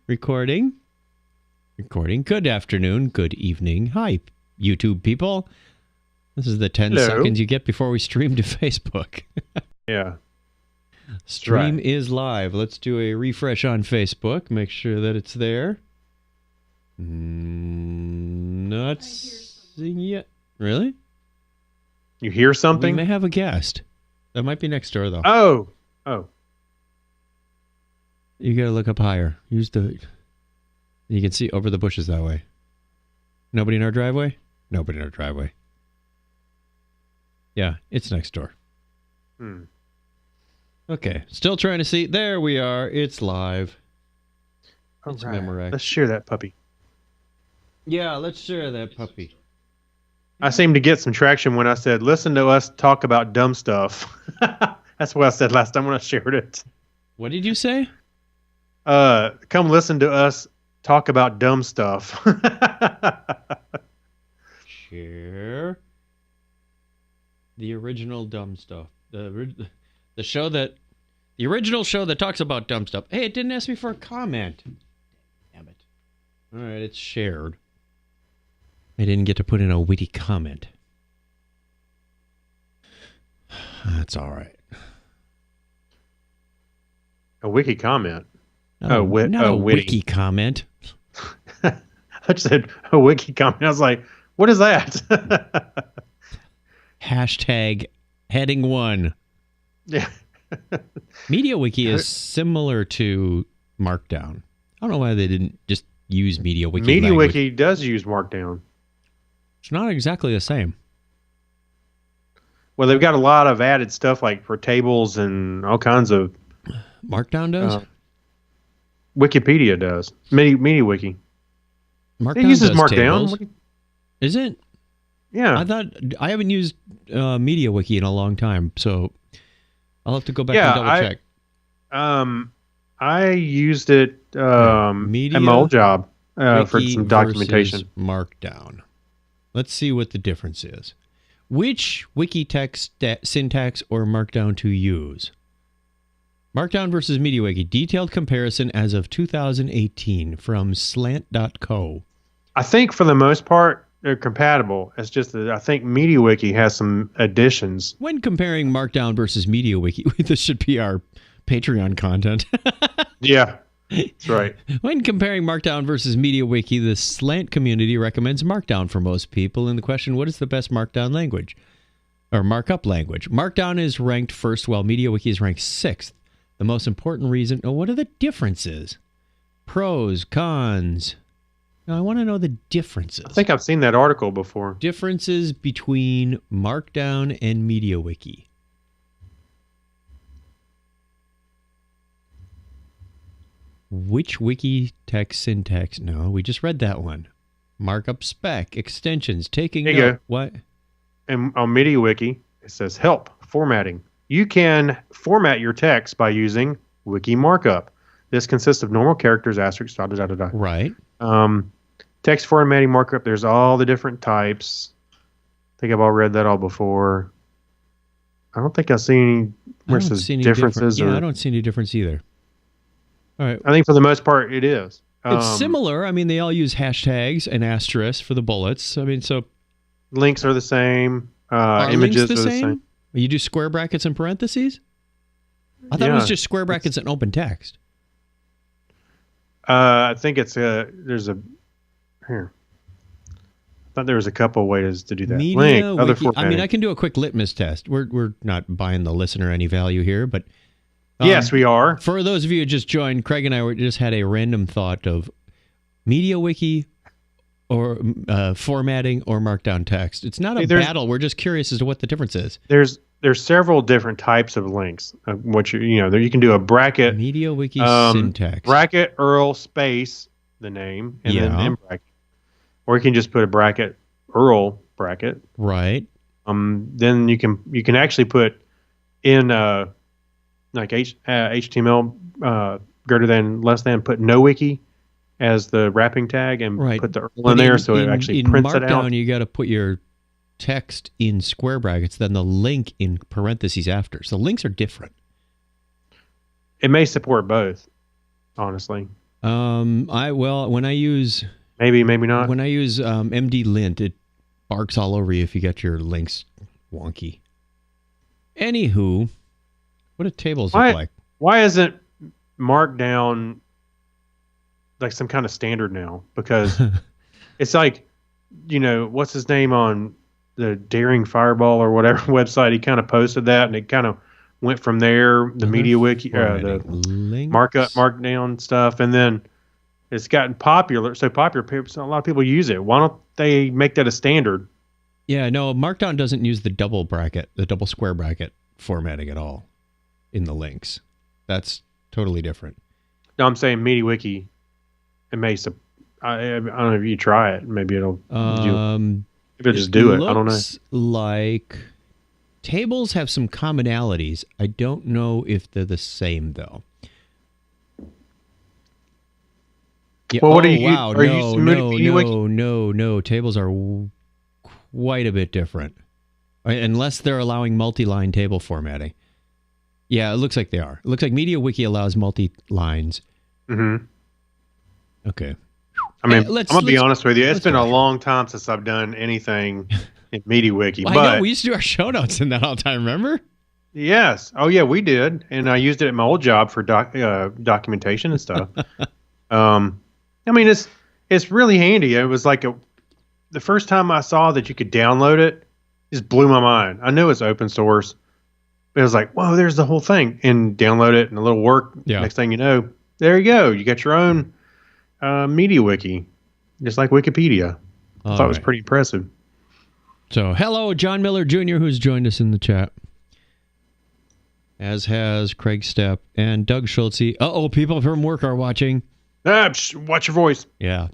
Recording. Good afternoon. Good evening. Hi, YouTube people. This is the 10 seconds you get before we stream to Facebook. Yeah. Stream is live. Let's do a refresh on Facebook. Make sure that it's there. Not seeing yet. Really? You hear something? We may have a guest. That might be next door, though. Oh. You gotta look up higher. Use the... You can see over the bushes that way. Nobody in our driveway? Nobody in our driveway. Yeah, it's next door. Okay, still trying to see. There we are. It's live. It's Memorex. Let's share that puppy. Yeah, let's share that puppy. I seemed to get some traction when I said, listen to us talk about dumb stuff. That's what I said last time when I shared it. What did you say? Come listen to us talk about dumb stuff. Share. The original dumb stuff. The original show that talks about dumb stuff. Hey, it didn't ask me for a comment. Damn it. All right, it's shared. I didn't get to put in a witty comment. That's all right. A wiki comment. Not a witty. wiki comment. I just said a wiki comment. I was like, what is that? Hashtag heading 1. Yeah. MediaWiki is similar to Markdown. I don't know why they didn't just use MediaWiki. MediaWiki does use Markdown. It's not exactly the same. Well, they've got a lot of added stuff like for tables and all kinds of... Markdown does? Wikipedia does. MediaWiki. Markdown it uses does Markdown. Tables. Is it? Yeah. I haven't used MediaWiki in a long time, so I'll have to go back and double check. I used it at my old job for some documentation. Markdown. Let's see what the difference is. Which wiki text syntax or Markdown to use? Markdown versus MediaWiki. Detailed comparison as of 2018 from slant.co. I think for the most part, they're compatible. It's just that I think MediaWiki has some additions. When comparing Markdown versus MediaWiki, this should be our Patreon content. Yeah, that's right. When comparing Markdown versus MediaWiki, the Slant community recommends Markdown for most people. And the question, what is the best Markdown language? Or markup language? Markdown is ranked first, while MediaWiki is ranked 6th. The most important reason... Oh, what are the differences? Pros, cons... Now, I want to know the differences. I think I've seen that article before. Differences between Markdown and MediaWiki. Which wiki text syntax? No, we just read that one. Markup spec, extensions, taking note. Go. What? And on MediaWiki, it says help, formatting. You can format your text by using wiki markup. This consists of normal characters, asterisks, ... Right. Text formatting markup, there's all the different types. I think I've all read that all before. I don't think I've seen any differences. Yeah, I don't see any difference either. All right. I think for the most part, it is. It's similar. I mean, they all use hashtags and asterisks for the bullets. I mean, so... Links are the same. Are images links are the same. You do square brackets and parentheses? I thought it was just square brackets and open text. I think it's there's a... Here. I thought there was a couple ways to do that. Link, other formatting. I mean, I can do a quick litmus test. We're not buying the listener any value here, but... yes, we are. For those of you who just joined, Craig and I just had a random thought of MediaWiki or formatting or Markdown text. It's not a battle. We're just curious as to what the difference is. There's several different types of links. What you can do a bracket. MediaWiki syntax. Bracket URL space the name and then in bracket. Or you can just put a bracket URL bracket. Right. Then you can actually put in like HTML greater than less than, put no wiki as the wrapping tag and put the URL in there so it actually prints it out. In Markdown, you got to put your text in square brackets, then the link in parentheses after. So links are different. It may support both, honestly. When I use maybe not. When I use MD Lint, it barks all over you if you get your links wonky. Anywho, what do tables look like? Why isn't Markdown like some kind of standard now? Because it's like, what's his name on the Daring Fireball or whatever website? He kind of posted that, and it kind of went from there. The Media Wiki, the Markdown stuff, and then it's gotten popular. So popular, a lot of people use it. Why don't they make that a standard? Yeah, no, Markdown doesn't use the double square bracket formatting at all in the links. That's totally different. No, I'm saying MediaWiki. It may. I don't know if you try it. Maybe it'll. It'll just do it. I don't know. Like tables have some commonalities. I don't know if they're the same though. Yeah. Well, what are you? Wow. No. Tables are quite a bit different, unless they're allowing multi-line table formatting. Yeah, it looks like they are. It looks like MediaWiki allows multi-lines. Mm-hmm. Okay. I mean, I'm gonna be honest with you. It's been a long time since I've done anything in MediaWiki. Well, but I know we used to do our show notes in that all the time. Remember? Yes. Oh yeah, we did, and I used it at my old job for documentation and stuff. I mean, it's really handy. It was like the first time I saw that you could download it, just blew my mind. I knew it's open source, but it was like, whoa, there's the whole thing, and download it, and a little work. Yeah. Next thing you know, there you go. You got your own MediaWiki, just like Wikipedia. I thought it was pretty impressive. So, hello, John Miller Jr., who's joined us in the chat, as has Craig Stepp and Doug Schultze. People from work are watching. Watch your voice. Yeah.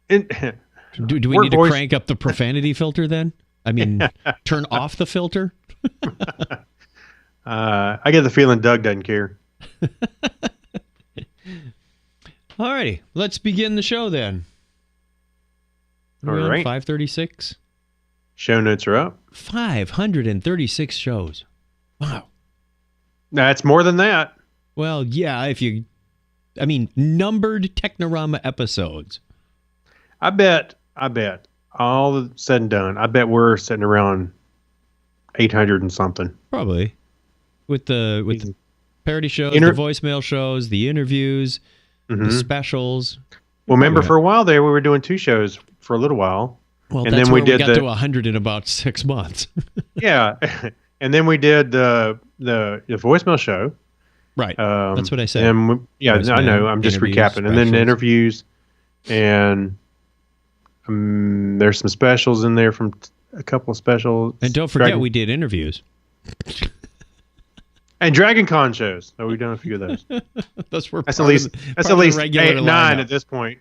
Do we need to crank up the profanity filter then? I mean, turn off the filter? I get the feeling Doug doesn't care. All righty. Let's begin the show then. All right. 536? Show notes are up. 536 shows. Wow. That's more than that. Well, yeah, numbered Technorama episodes. I bet, all said and done, I bet we're sitting around 800 and something. Probably. With the parody shows, the voicemail shows, the interviews, the specials. Well, remember, for a while there, we were doing 2 shows for a little while. Well, and then we got to 100 in about 6 months. Yeah. And then we did the voicemail show. Right. That's what I said. And I know. I'm just recapping. Specials. And then the interviews. And there's some specials in there from a couple of specials. And don't forget, we did interviews. And Dragon Con shows. So we've done a few of those. That's at least 8, 9 at this point.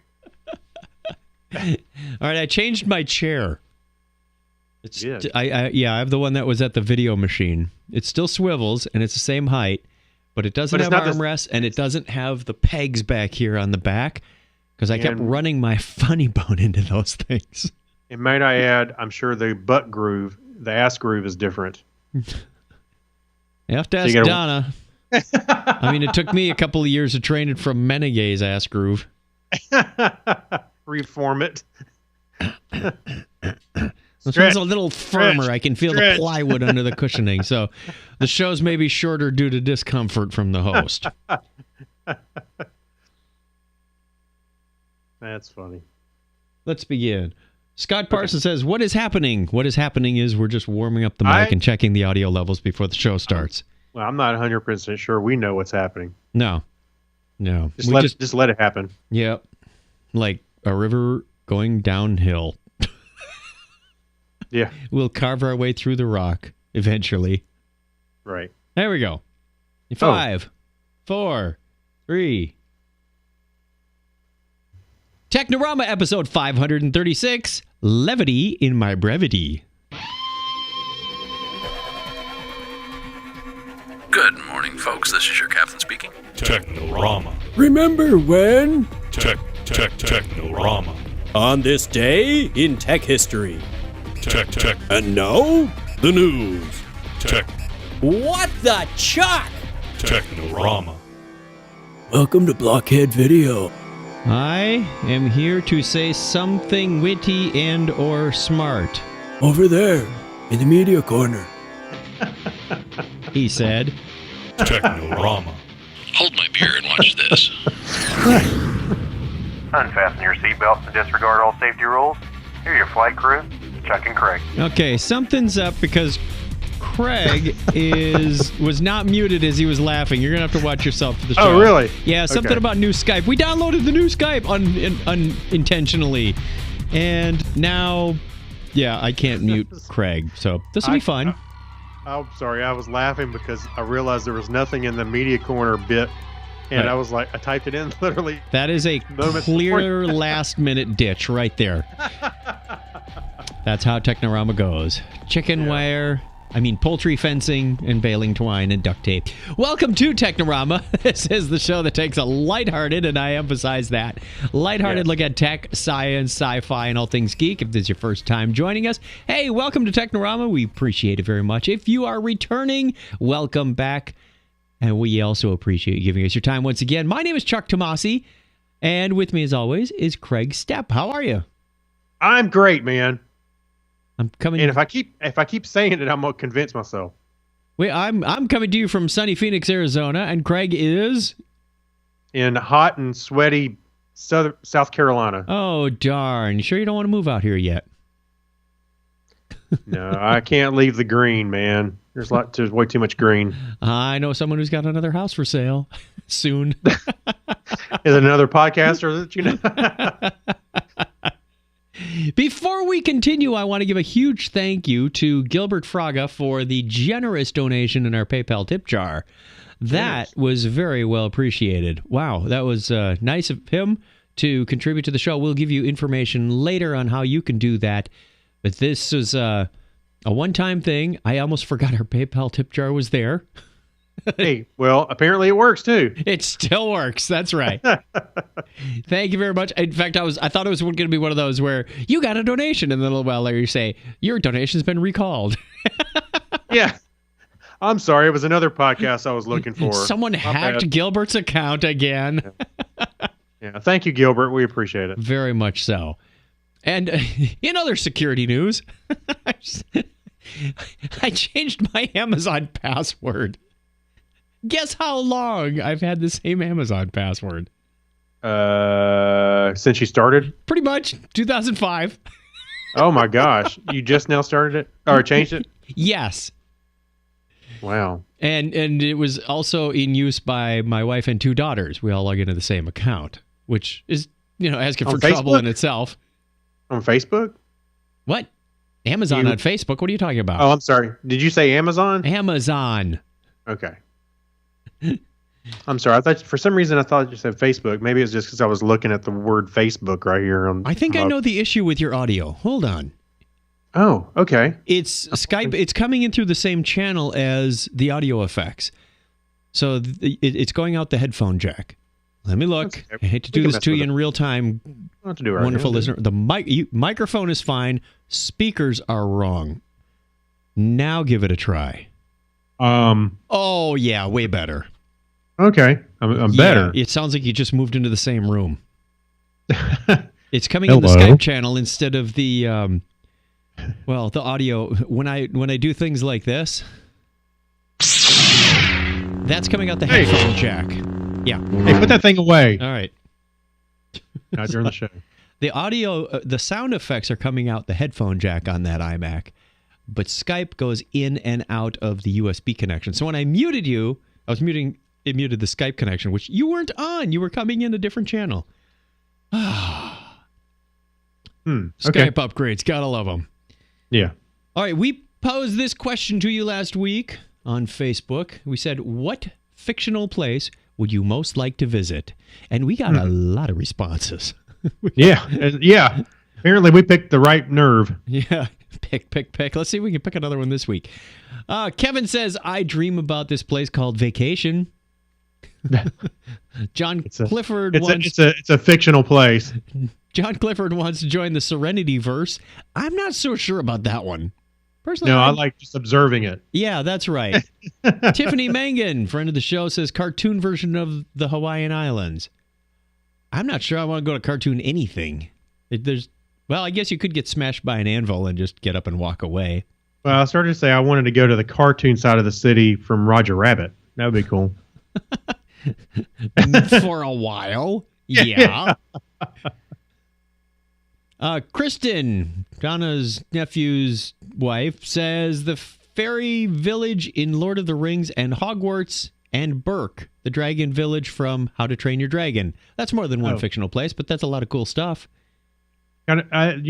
All right, I changed my chair. I have the one that was at the video machine. It still swivels and it's the same height, but it doesn't have armrests and it doesn't have the pegs back here on the back because I kept running my funny bone into those things. And might I add, I'm sure the butt groove, the ass groove is different. You have to ask Donna. I mean, it took me a couple of years of training from Menegay's ass groove. Reform it. This one's a little firmer. I can feel the plywood under the cushioning. So the shows may be shorter due to discomfort from the host. That's funny. Let's begin. Scott Parsons says, what is happening? What is happening is we're just warming up the mic and checking the audio levels before the show starts. Well, I'm not 100% sure we know what's happening. No. Just let it happen. Yep. Like a river going downhill. Yeah. We'll carve our way through the rock eventually. Right. There we go. 5, 4, 3. Technorama episode 536, Levity in my Brevity. Good morning, folks. This is your captain speaking. Technorama. Remember when? Technorama. On this day in tech history. Tech. And now, the news. What the chuck? Technorama. Welcome to Blockhead Video. I am here to say something witty and or smart, Over there, in the media corner. he said. Technorama. Hold my beer and watch this. Unfasten your seatbelts and disregard all safety rules. Here are your flight crew, Chuck and Craig. Okay, something's up because Craig was not muted as he was laughing. You're going to have to watch yourself for the show. Oh, really? Yeah, something about new Skype. We downloaded the new Skype unintentionally. And now, yeah, I can't mute Craig. So this will be fun. I'm sorry. I was laughing because I realized there was nothing in the media corner bit. And Right. I was like, I typed it in literally. That is a clear last-minute ditch right there. That's how Technorama goes. Chicken wire, poultry fencing and baling twine and duct tape. Welcome to Technorama. This is the show that takes a lighthearted, and I emphasize that, lighthearted look at tech, science, sci-fi, and all things geek. If this is your first time joining us, hey, welcome to Technorama. We appreciate it very much. If you are returning, welcome back. And we also appreciate you giving us your time once again. My name is Chuck Tomasi, and with me, as always, is Craig Stepp. How are you? I'm great, man. I'm coming. And if I keep saying it, I'm gonna convince myself. Wait, I'm coming to you from sunny Phoenix, Arizona, and Craig is In hot and sweaty South Carolina. Oh darn! You sure you don't want to move out here yet? No, I can't leave the green, man. There's way too much green. I know someone who's got another house for sale soon. Is it another podcaster that you know? Before we continue, I want to give a huge thank you to Gilbert Fraga for the generous donation in our PayPal tip jar. That was very well appreciated. Wow, that was nice of him to contribute to the show. We'll give you information later on how you can do that. But this was a one-time thing. I almost forgot our PayPal tip jar was there. Hey, well, apparently it works too. It still works. That's right. Thank you very much. In fact, I thought it was going to be one of those where you got a donation, and then a little while later you say your donation's been recalled. Yeah. I'm sorry. It was another podcast I was looking for. Someone hacked Gilbert's account again. Yeah. Thank you, Gilbert. We appreciate it. Very much so. And in other security news, I changed my Amazon password. Guess how long I've had the same Amazon password? Since you started? Pretty much 2005. Oh my gosh. You just now started it? Or changed it? Yes. Wow. And it was also in use by my wife and two daughters. We all log into the same account, which is, asking for trouble in itself. On Facebook? What? Amazon on Facebook? What are you talking about? Oh, I'm sorry. Did you say Amazon? Amazon. Okay. I'm sorry. I thought for some reason I thought you said Facebook. Maybe it's just because I was looking at the word Facebook right here. I think I know the issue with your audio. Hold on. Oh, okay. It's Skype. It's coming in through the same channel as the audio effects. So it's going out the headphone jack. Let me look. Okay. I hate to do this to you in real time. I'll have to do it right Wonderful now. listener. The microphone is fine. Speakers are wrong. Now give it a try. Oh, yeah. Way better. Okay. I'm better. Yeah, it sounds like you just moved into the same room. It's coming in the Skype channel instead of the the audio. When I do things like this, that's coming out the headphone jack. Yeah. Hey, put that thing away. All right. Not during the show. The audio, the sound effects are coming out the headphone jack on that iMac, but Skype goes in and out of the USB connection. So when I muted you, it muted the Skype connection, which you weren't on. You were coming in a different channel. Skype upgrades. Gotta love them. Yeah. All right. We posed this question to you last week on Facebook. We said, what fictional place would you most like to visit? And we got a lot of responses. Yeah. Apparently we picked the right nerve. Yeah. Pick. Let's see if we can pick another one this week. Kevin says, I dream about this place called Vacation. John Clifford wants... It's a fictional place. John Clifford wants to join the Serenity verse. I'm not so sure about that one. Personally, no, I like just observing it. Yeah, that's right. Tiffany Mangan, friend of the show, says cartoon version of the Hawaiian Islands. I'm not sure I want to go to cartoon anything. Well, I guess you could get smashed by an anvil and just get up and walk away. Well, I started to say I wanted to go to the cartoon side of the city from Roger Rabbit. That would be cool. For a while. Yeah. Kristen, Donna's nephew's wife, says the fairy village in Lord of the Rings and Hogwarts and Berk, the dragon village from How to Train Your Dragon. That's more than one fictional place, but that's a lot of cool stuff. You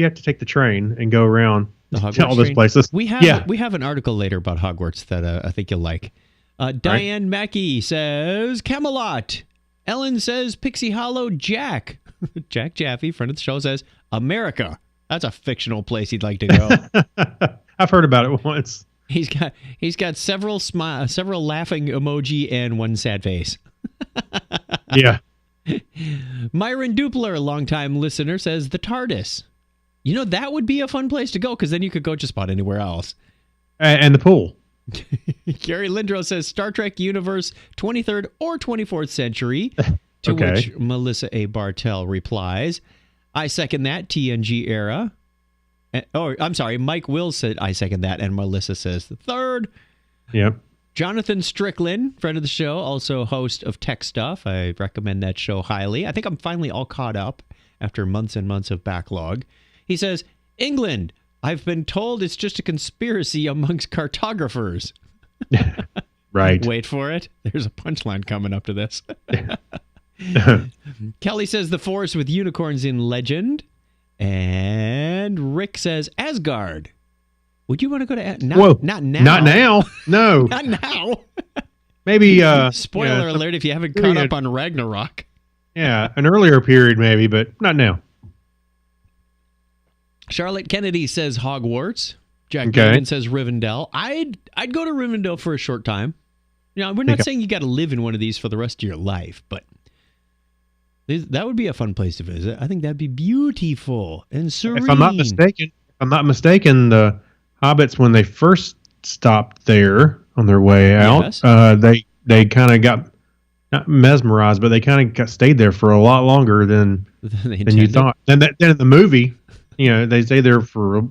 have to take the train and go around to all those train. places. We have an article later about Hogwarts that I think you'll like. Diane Mackey says Camelot. Ellen says Pixie Hollow. Jack Jaffe, friend of the show, says America. That's a fictional place he'd like to go. I've heard about it once. He's got several laughing emoji and one sad face. Yeah. Myron Dupler, longtime listener, says the TARDIS. You know, that would be a fun place to go because then you could go just about anywhere else. And the pool. Gary Lindros says Star Trek Universe 23rd or 24th century, to which Melissa A. Bartell replies, I second that, TNG era. I'm sorry, Mike Wills said I second that, and Melissa says the third. Yep. Jonathan Strickland, friend of the show, also host of Tech Stuff. I recommend that show highly. I think I'm finally all caught up after months and months of backlog. He says, England, I've been told it's just a conspiracy amongst cartographers. Right. Wait for it. There's a punchline coming up to this. Kelly says the forest with unicorns in legend. And Rick says Asgard. Would you want to go to not now? Not now. No. Not now. Maybe spoiler alert if you haven't caught up on Ragnarok. Yeah, an earlier period maybe, but not now. Charlotte Kennedy says Hogwarts. Jack Gavin says Rivendell. I'd go to Rivendell for a short time. You know, we're not saying you got to live in one of these for the rest of your life, but that would be a fun place to visit. I think that'd be beautiful and serene. If I'm not mistaken, the hobbits, when they first stopped there on their way out, they kind of got not mesmerized, but they kind of stayed there for a lot longer than you thought. Then in the movie, you know, they stay there for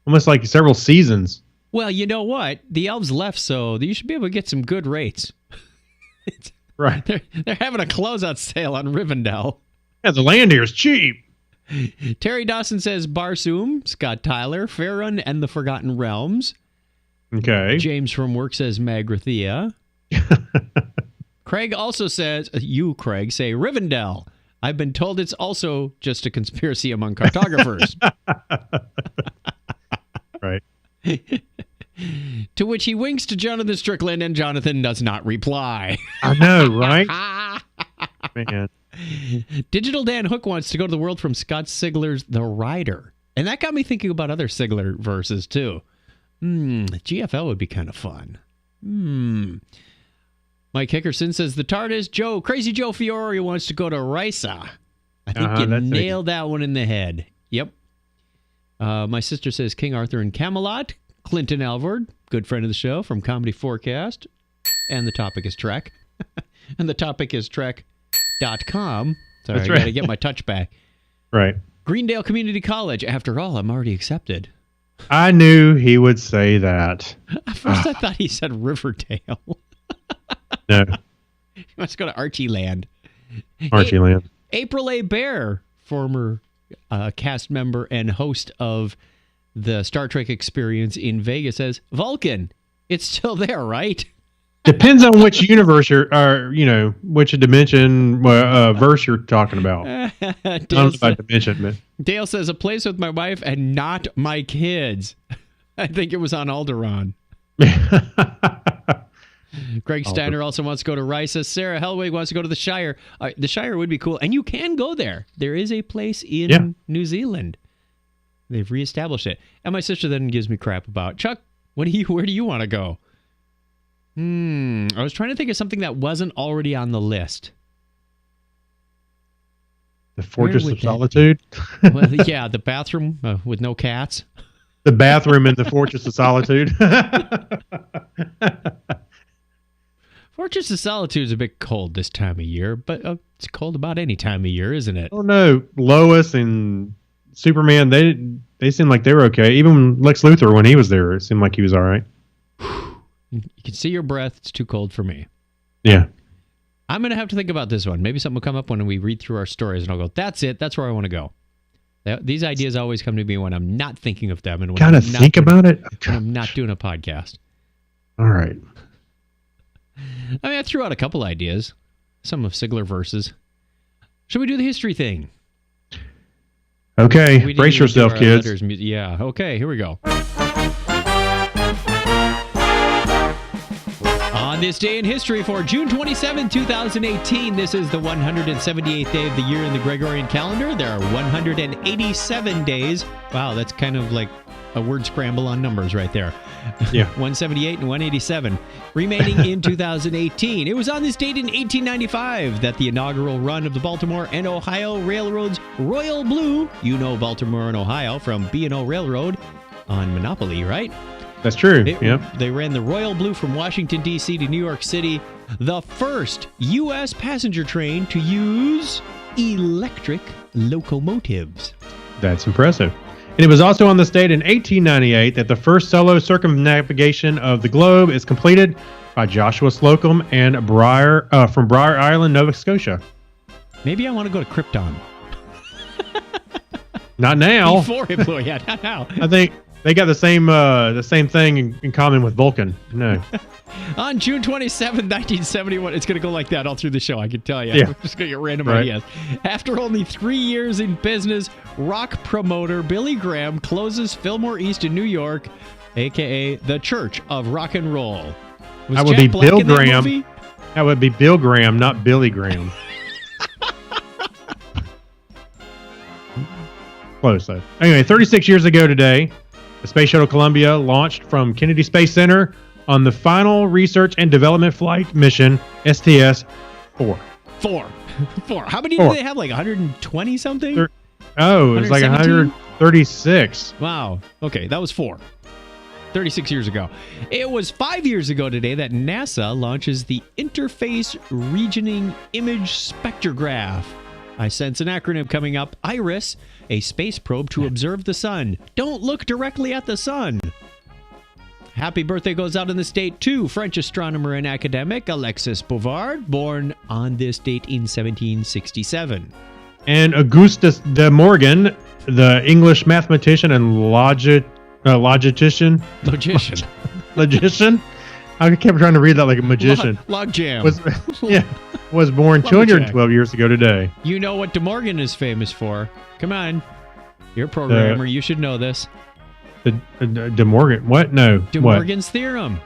almost like several seasons. Well, you know what? The elves left, so you should be able to get some good rates. Right. They're having a closeout sale on Rivendell. Yeah, the land here is cheap. Terry Dawson says Barsoom, Scott Tyler, Faerun and the Forgotten Realms. Okay. James from work says Magrathea. Craig also says, Craig, say Rivendell. I've been told it's also just a conspiracy among cartographers. Right. To which he winks to Jonathan Strickland, and Jonathan does not reply. I know, right? Man. Digital Dan Hook wants to go to the world from Scott Sigler's The Rider. And that got me thinking about other Sigler verses, too. GFL would be kind of fun. Mike Hickerson says the TARDIS. Crazy Joe Fiore wants to go to Risa. I think you nailed that one in the head. Yep. My sister says King Arthur and Camelot. Clinton Alvord, good friend of the show from Comedy Forecast. And the topic is Trek. And the topic is Trek.com. Sorry, I got to get my touch back. Right. Greendale Community College. After all, I'm already accepted. I knew he would say that. At first, I thought he said Riverdale. No. He wants to go to Archie Land. Archie Land. April A. Bear, former cast member and host of the Star Trek Experience in Vegas, says, Vulcan, it's still there, right? Depends on which universe which dimension verse you're talking about. I don't know about dimension, but Dale says, a place with my wife and not my kids. I think it was on Alderaan. Greg Steiner also wants to go to Risa. Sarah Hellwig wants to go to the Shire. The Shire would be cool, and you can go there. There is a place in New Zealand. They've reestablished it. And my sister then gives me crap about, Chuck, where do you want to go? I was trying to think of something that wasn't already on the list. The Fortress of Solitude? Well, yeah, the bathroom with no cats. The bathroom in the Fortress of Solitude. Fortress of Solitude is a bit cold this time of year, but it's cold about any time of year, isn't it? Oh no, Lois and Superman, they seemed like they were okay. Even Lex Luthor, when he was there, it seemed like he was all right. You can see your breath. It's too cold for me. Yeah. I'm going to have to think about this one. Maybe something will come up when we read through our stories, and I'll go, that's it. That's where I want to go. These ideas always come to me when I'm not thinking of them. And when Gotta think about it? When I'm not doing a podcast. All right. I mean, I threw out a couple ideas. Some of Sigler verses. Should we do the history thing? Okay. Brace yourself, kids. Yeah. Okay, here we go. On this day in history for June 27, 2018, this is the 178th day of the year in the Gregorian calendar. There are 187 days. Wow, that's kind of like a word scramble on numbers right there. Yeah. 178 and 187 remaining in 2018. It was on this date in 1895 that the inaugural run of the Baltimore and Ohio Railroad's Royal Blue, you know Baltimore and Ohio from B&O Railroad on Monopoly, right? That's true. They ran the Royal Blue from Washington, D.C. to New York City, the first U.S. passenger train to use electric locomotives. That's impressive. And it was also on this date in 1898 that the first solo circumnavigation of the globe is completed by Joshua Slocum and from Briar Island, Nova Scotia. Maybe I want to go to Krypton. Not now. Before it blew, yeah, not now. I think they got the same thing in common with Vulcan. No. On June 27, 1971, it's going to go like that all through the show, I can tell you. Yeah. We're just going to get random ideas. After only 3 years in business, rock promoter Billy Graham closes Fillmore East in New York, a.k.a. the Church of Rock and Roll. That would be Bill Graham. That would be Bill Graham, not Billy Graham. Close, though. Anyway, 36 years ago today, the Space Shuttle Columbia launched from Kennedy Space Center on the final research and development flight mission, STS-4. Four. How many do they have? Like 120 something? It was like 136. Wow. Okay, that was 4. 36 years ago. It was 5 years ago today that NASA launches the Interface Regioning Image Spectrograph. I sense an acronym coming up. IRIS, a space probe to observe the sun. Don't look directly at the sun. Happy birthday goes out in this date to French astronomer and academic Alexis Bouvard, born on this date in 1767. And Augustus de Morgan, the English mathematician and logician. Logician. I kept trying to read that like a magician. Logjam. Was born 212 years ago today. You know what De Morgan is famous for. Come on. You're a programmer. You should know this. De Morgan? What? No. De Morgan's theorem.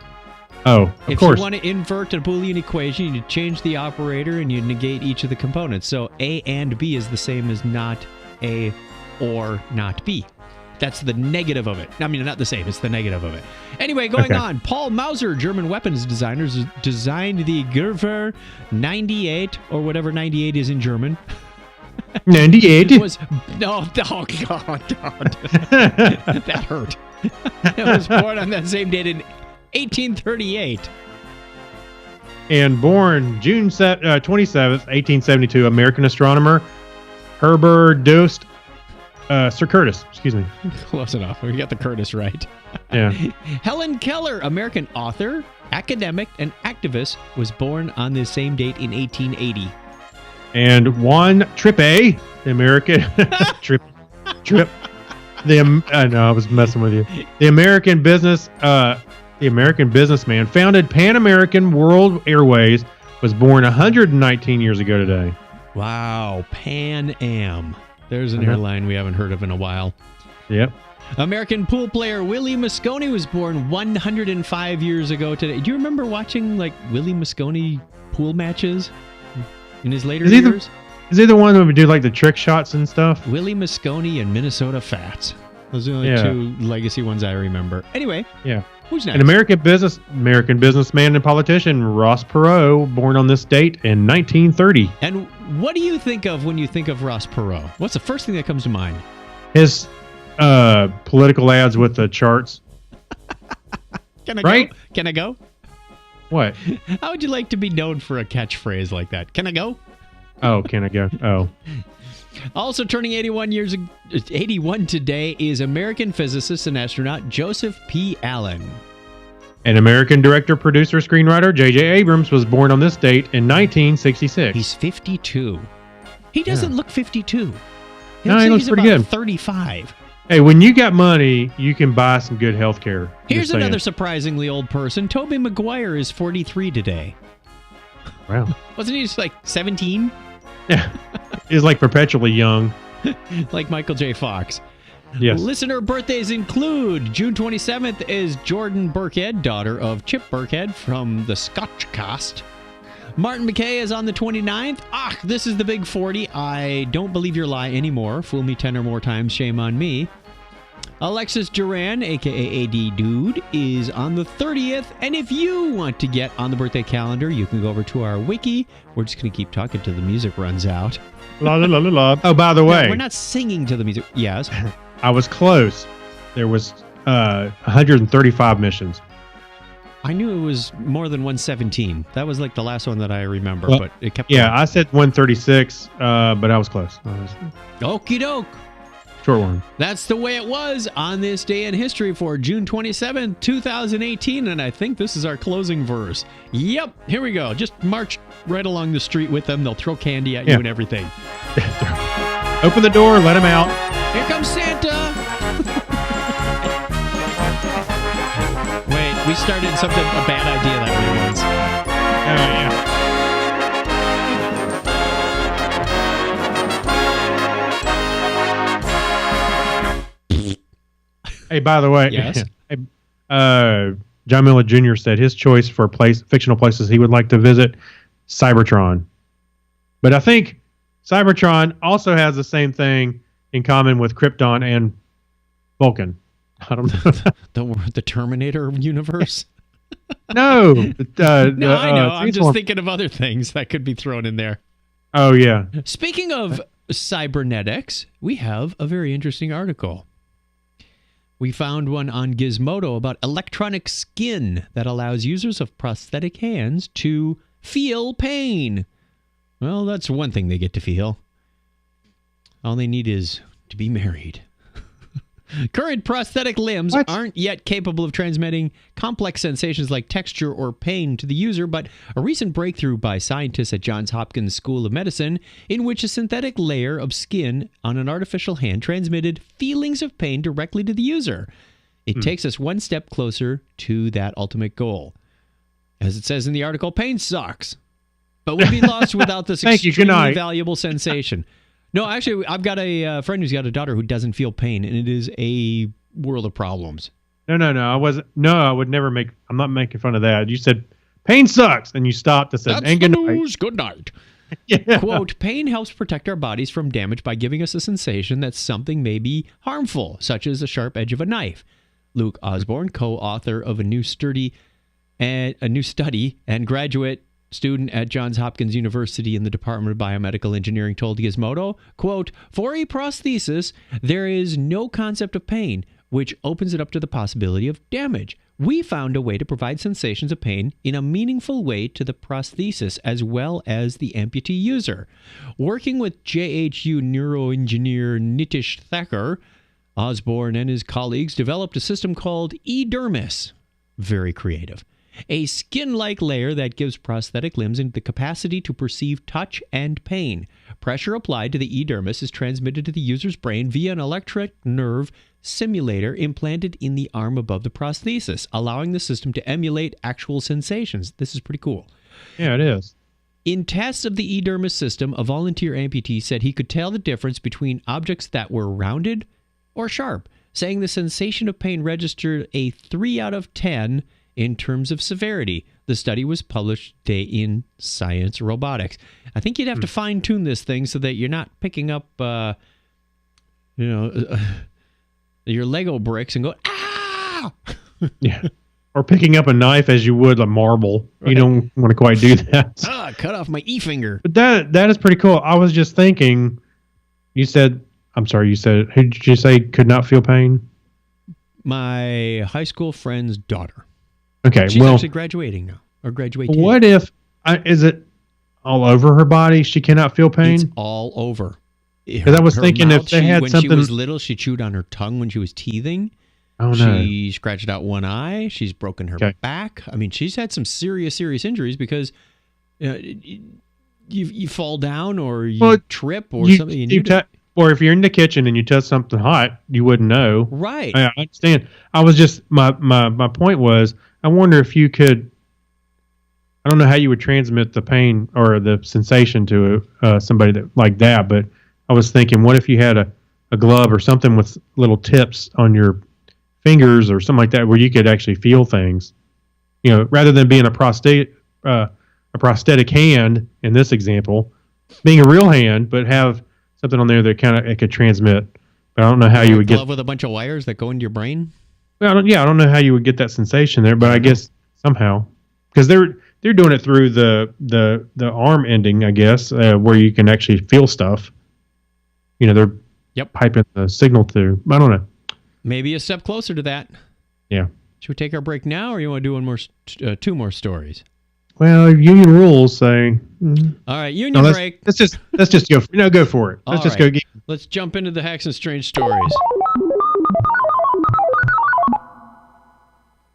Oh, of course. If you want to invert a Boolean equation, you change the operator and you negate each of the components. So A and B is the same as not A or not B. That's the negative of it. I mean, not the same. It's the negative of it. Anyway, going on. Paul Mauser, German weapons designers, designed the Gewehr 98, or whatever 98 is in German. 98? Oh, God. That hurt. It was born on that same date in 1838. And born June 27th, 1872, American astronomer Herbert Dost. Sir Curtis, excuse me. Close enough. We got the Curtis right. Yeah. Helen Keller, American author, academic, and activist, was born on this same date in 1880. And Juan Trippe, the American Trip. I know I was messing with you. The American businessman founded Pan American World Airways, was born 119 years ago today. Wow, Pan Am. There's an airline we haven't heard of in a while. Yep. American pool player Willie Mosconi was born 105 years ago today. Do you remember watching like Willie Mosconi pool matches in his later years? Is he the one who would do like the trick shots and stuff? Willie Mosconi and Minnesota Fats. Those are the only two legacy ones I remember. Anyway. Yeah. Who's next? An American businessman and politician, Ross Perot, born on this date in 1930. And what do you think of when you think of Ross Perot? What's the first thing that comes to mind? His political ads with the charts. Can I go? What? How would you like to be known for a catchphrase like that? Can I go? Oh, can I go? Oh. Also turning 81 today is American physicist and astronaut Joseph P. Allen. An American director, producer, screenwriter, J.J. Abrams was born on this date in 1966. He's 52. He doesn't look 52. No, he looks pretty about good. 35. Hey, when you got money, you can buy some good health care. Here's another surprisingly old person. Tobey Maguire is 43 today. Wow. Wasn't he just like 17? Yeah. He's like perpetually young. Like Michael J. Fox. Yes. Listener birthdays include June 27th is Jordan Burkhead, daughter of Chip Burkhead from the Scotch Cast. Martin McKay is on the 29th. This is the big 40. I don't believe your lie anymore. Fool me 10 or more times, shame on me. Alexis Duran, a.k.a. AD Dude, is on the 30th. And if you want to get on the birthday calendar, you can go over to our wiki. We're just going to keep talking till the music runs out. La, la, la, la, la. Oh, by the way. No, we're not singing to the music. Yes. I was close. There was 135 missions. I knew it was more than 117. That was like the last one that I remember, Well, but it kept Yeah, going. I said 136, but I was close. Okie doke. Short one. That's the way it was on this day in history for June 27, 2018, and I think this is our closing verse. Yep, here we go. Just march right along the street with them. They'll throw candy at you and everything. Open the door, let him out. Here comes Santa. Wait, we started a bad idea that way once. Oh, yeah. Hey, by the way, Yes? John Miller Jr. said his choice for fictional places he would like to visit, Cybertron. But I think Cybertron also has the same thing in common with Krypton and Vulcan. I don't know. The Terminator universe? No. I know. I'm just thinking of other things that could be thrown in there. Oh, yeah. Speaking of cybernetics, we have a very interesting article. We found one on Gizmodo about electronic skin that allows users of prosthetic hands to feel pain. Well, that's one thing they get to feel. All they need is to be married. Current prosthetic limbs aren't yet capable of transmitting complex sensations like texture or pain to the user, but a recent breakthrough by scientists at Johns Hopkins School of Medicine, in which a synthetic layer of skin on an artificial hand transmitted feelings of pain directly to the user. It takes us one step closer to that ultimate goal. As it says in the article, pain sucks, but would be lost without this extremely valuable sensation. No, actually, I've got a friend who's got a daughter who doesn't feel pain, and it is a world of problems. No, I wasn't. No, I would never make. I'm not making fun of that. You said pain sucks, and you stopped and said, "That's and the good news. Good night." Yeah. Quote: "Pain helps protect our bodies from damage by giving us a sensation that something may be harmful, such as the sharp edge of a knife." Luke Osborne, co-author of a new study and graduate student at Johns Hopkins University in the Department of Biomedical Engineering, told Gizmodo, quote, "For a prosthesis, there is no concept of pain, which opens it up to the possibility of damage. We found a way to provide sensations of pain in a meaningful way to the prosthesis as well as the amputee user. Working with JHU neuroengineer Nitish Thakur, Osborne and his colleagues developed a system called eDermis." Very creative. "A skin-like layer that gives prosthetic limbs the capacity to perceive touch and pain. Pressure applied to the eDermis is transmitted to the user's brain via an electric nerve simulator implanted in the arm above the prosthesis, allowing the system to emulate actual sensations." This is pretty cool. Yeah, it is. In tests of the eDermis system, a volunteer amputee said he could tell the difference between objects that were rounded or sharp, saying the sensation of pain registered a 3 out of 10 in terms of severity. The study was published today in Science Robotics. I think you'd have to fine-tune this thing so that you're not picking up, your Lego bricks and go, ah! Yeah. Or picking up a knife as you would a marble. Right. You don't want to quite do that. Cut off my e-finger. But that is pretty cool. I was just thinking, who did you say could not feel pain? My high school friend's daughter. Okay, She's actually graduating now. or graduate. What if is it all over her body? She cannot feel pain. It's all over. Because I was thinking mouth, if they had when something. When she was little, she chewed on her tongue when she was teething. Oh no! She scratched out one eye. She's broken her back. I mean, she's had some serious injuries because you fall down or you trip or something. Or if you're in the kitchen and you touch something hot, you wouldn't know. Right. I understand. I was just my point was I wonder if you could. I don't know how you would transmit the pain or the sensation to somebody that like that, but I was thinking, what if you had a glove or something with little tips on your fingers or something like that, where you could actually feel things, rather than being a prosthetic hand in this example, being a real hand, but have something on there that it could transmit. But I don't know how you would glove with a bunch of wires that go into your brain. Well, I don't know how you would get that sensation there, but I guess somehow, because they're doing it through the arm ending, I guess, where you can actually feel stuff. They're piping the signal through. I don't know. Maybe a step closer to that. Yeah. Should we take our break now, or you want to do two more stories? Well, union rules say. All right, union break. Let's just go. Go for it. Let's just go. Let's jump into the Hacks and Strange stories.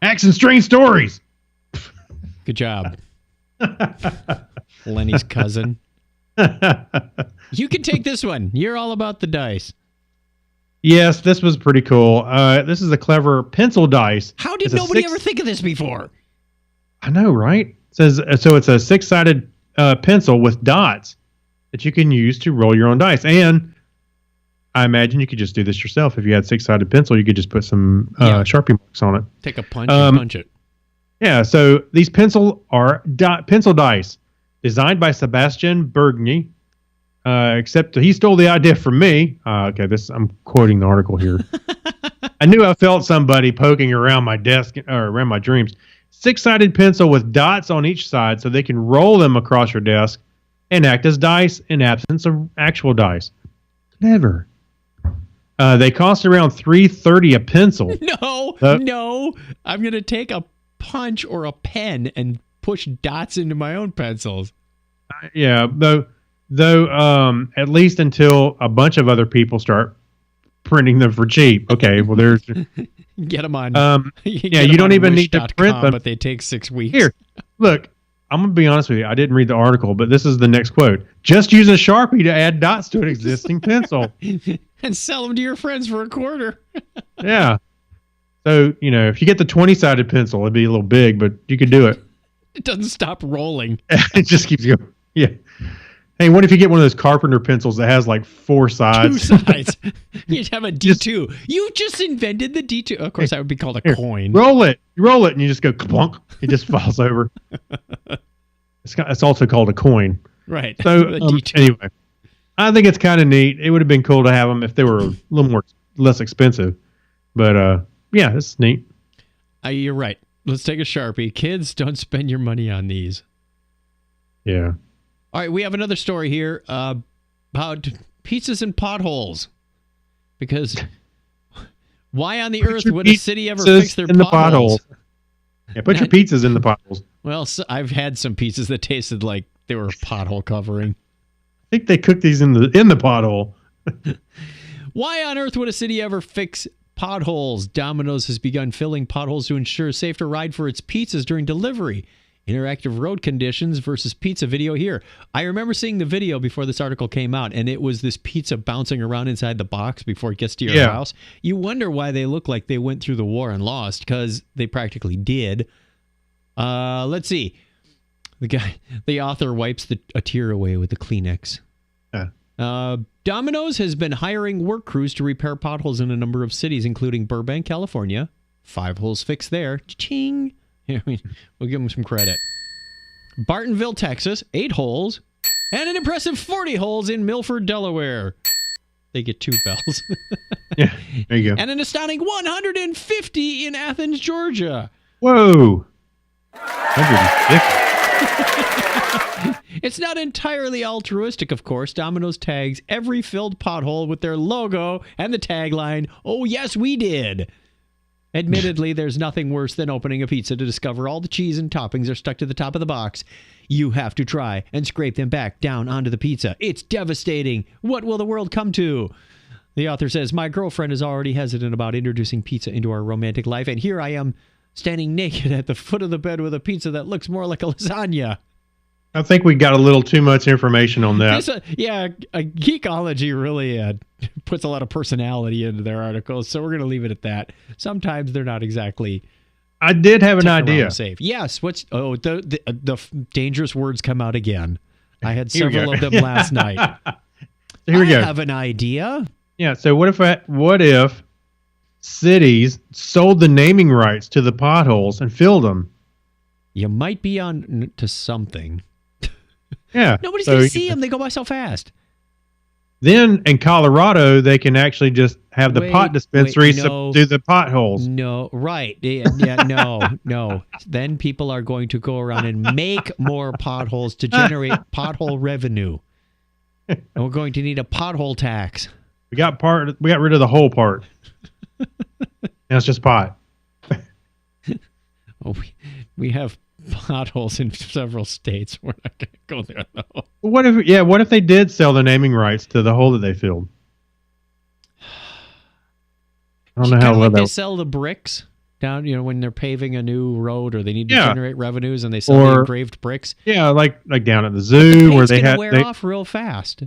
Hacks and Strange stories. Good job, Lenny's cousin. You can take this one. You're all about the dice. Yes, this was pretty cool. This is a clever pencil dice. How did nobody ever think of this before? I know, right? It says so. It's a 6-sided pencil with dots that you can use to roll your own dice. And I imagine you could just do this yourself. If you had 6-sided pencil, you could just put some Sharpie marks on it. Take a punch and punch it. Yeah. So these pencil dice designed by Sebastian Bergny. Except he stole the idea from me. Okay, I'm quoting the article here. I knew I felt somebody poking around my desk or around my dreams. 6-sided pencil with dots on each side so they can roll them across your desk and act as dice in absence of actual dice. Clever. They cost around $3.30 a pencil. No. I'm going to take a punch or a pen and push dots into my own pencils. Yeah, Though, at least until a bunch of other people start printing them for cheap. Okay, well, there's... Get them on... you don't even need to print them. But they take 6 weeks. Here, look, I'm going to be honest with you. I didn't read the article, but this is the next quote. Just use a Sharpie to add dots to an existing pencil. And sell them to your friends for $0.25. Yeah. So, if you get the 20-sided pencil, it'd be a little big, but you could do it. It doesn't stop rolling. It just keeps going. Yeah. Hey, what if you get one of those carpenter pencils that has like 4 sides? 2 sides. You'd have a D2. You just invented the D2. Of course, that would be called a coin. Roll it. You roll it and you just go clunk. It just falls over. It's also called a coin. Right. So anyway, I think it's kind of neat. It would have been cool to have them if they were a little less expensive. But yeah, it's neat. You're right. Let's take a Sharpie. Kids, don't spend your money on these. Yeah. All right, we have another story here about pizzas and potholes. Because why on the earth would a city ever fix their potholes? Yeah, put your pizzas in the potholes. Well, I've had some pizzas that tasted like they were pothole covering. I think they cooked these in the pothole. Why on earth would a city ever fix potholes? Domino's has begun filling potholes to ensure a safer ride for its pizzas during delivery. Interactive road conditions versus pizza video here. I remember seeing the video before this article came out, and it was this pizza bouncing around inside the box before it gets to your house. You wonder why they look like they went through the war and lost, because they practically did. Let's see. The author wipes a tear away with a Kleenex. Domino's has been hiring work crews to repair potholes in a number of cities, including Burbank, California. 5 holes fixed there. Cha-ching. We'll give them some credit. Bartonville, Texas, 8 holes. And an impressive 40 holes in Milford, Delaware. They get 2 bells. Yeah, there you go. And an astounding 150 in Athens, Georgia. Whoa. 150. It's not entirely altruistic, of course. Domino's tags every filled pothole with their logo and the tagline, "Oh, yes, we did." Admittedly, there's nothing worse than opening a pizza to discover all the cheese and toppings are stuck to the top of the box. You have to try and scrape them back down onto the pizza. It's devastating. What will the world come to? The author says, my girlfriend is already hesitant about introducing pizza into our romantic life, and here I am standing naked at the foot of the bed with a pizza that looks more like a lasagna. I think we got a little too much information on that. Geekology really puts a lot of personality into their articles, so we're going to leave it at that. Sometimes they're not exactly. I did have an idea. Safe. Yes. The dangerous words come out again. I had several of them last night. Here we go. I have an idea. Yeah. So what if cities sold the naming rights to the potholes and filled them? You might be on to something. Yeah. Nobody's going to see them. They go by so fast. Then in Colorado, they can actually just have the pot dispensary do the potholes. No, right. Yeah, no. Then people are going to go around and make more potholes to generate pothole revenue. And we're going to need a pothole tax. We got rid of the whole part. Now it's just pot. Oh, we have potholes in several states. We're not going to go there though. What if they did sell the naming rights to the hole that they filled? I don't know how well they sell the bricks down, when they're paving a new road or they need to generate revenues and they sell the engraved bricks. Yeah, like down at the zoo where they wear off real fast.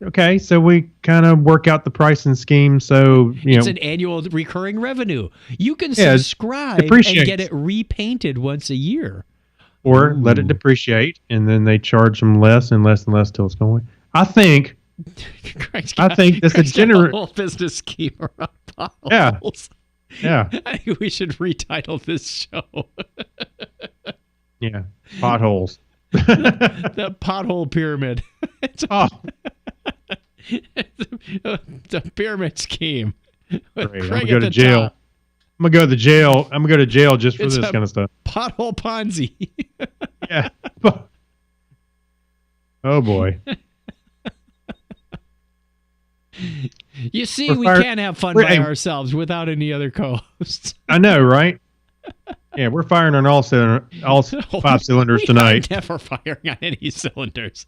Okay, so we kind of work out the pricing scheme. So it's an annual recurring revenue. You can subscribe and get it repainted once a year, or let it depreciate, and then they charge them less and less and less till it's going. I think this is a whole business scheme around potholes. Yeah. I think we should retitle this show. Yeah, potholes. The pothole pyramid. The pyramid scheme. I'm gonna go to jail. I'm gonna go to jail. I'm gonna go to jail just for this kind of stuff. Pothole Ponzi. Yeah. Oh boy. You see, we can't have fun by ourselves without any other co-hosts. I know, right? Yeah, we're firing on all 5 cylinders tonight. Never firing on any cylinders.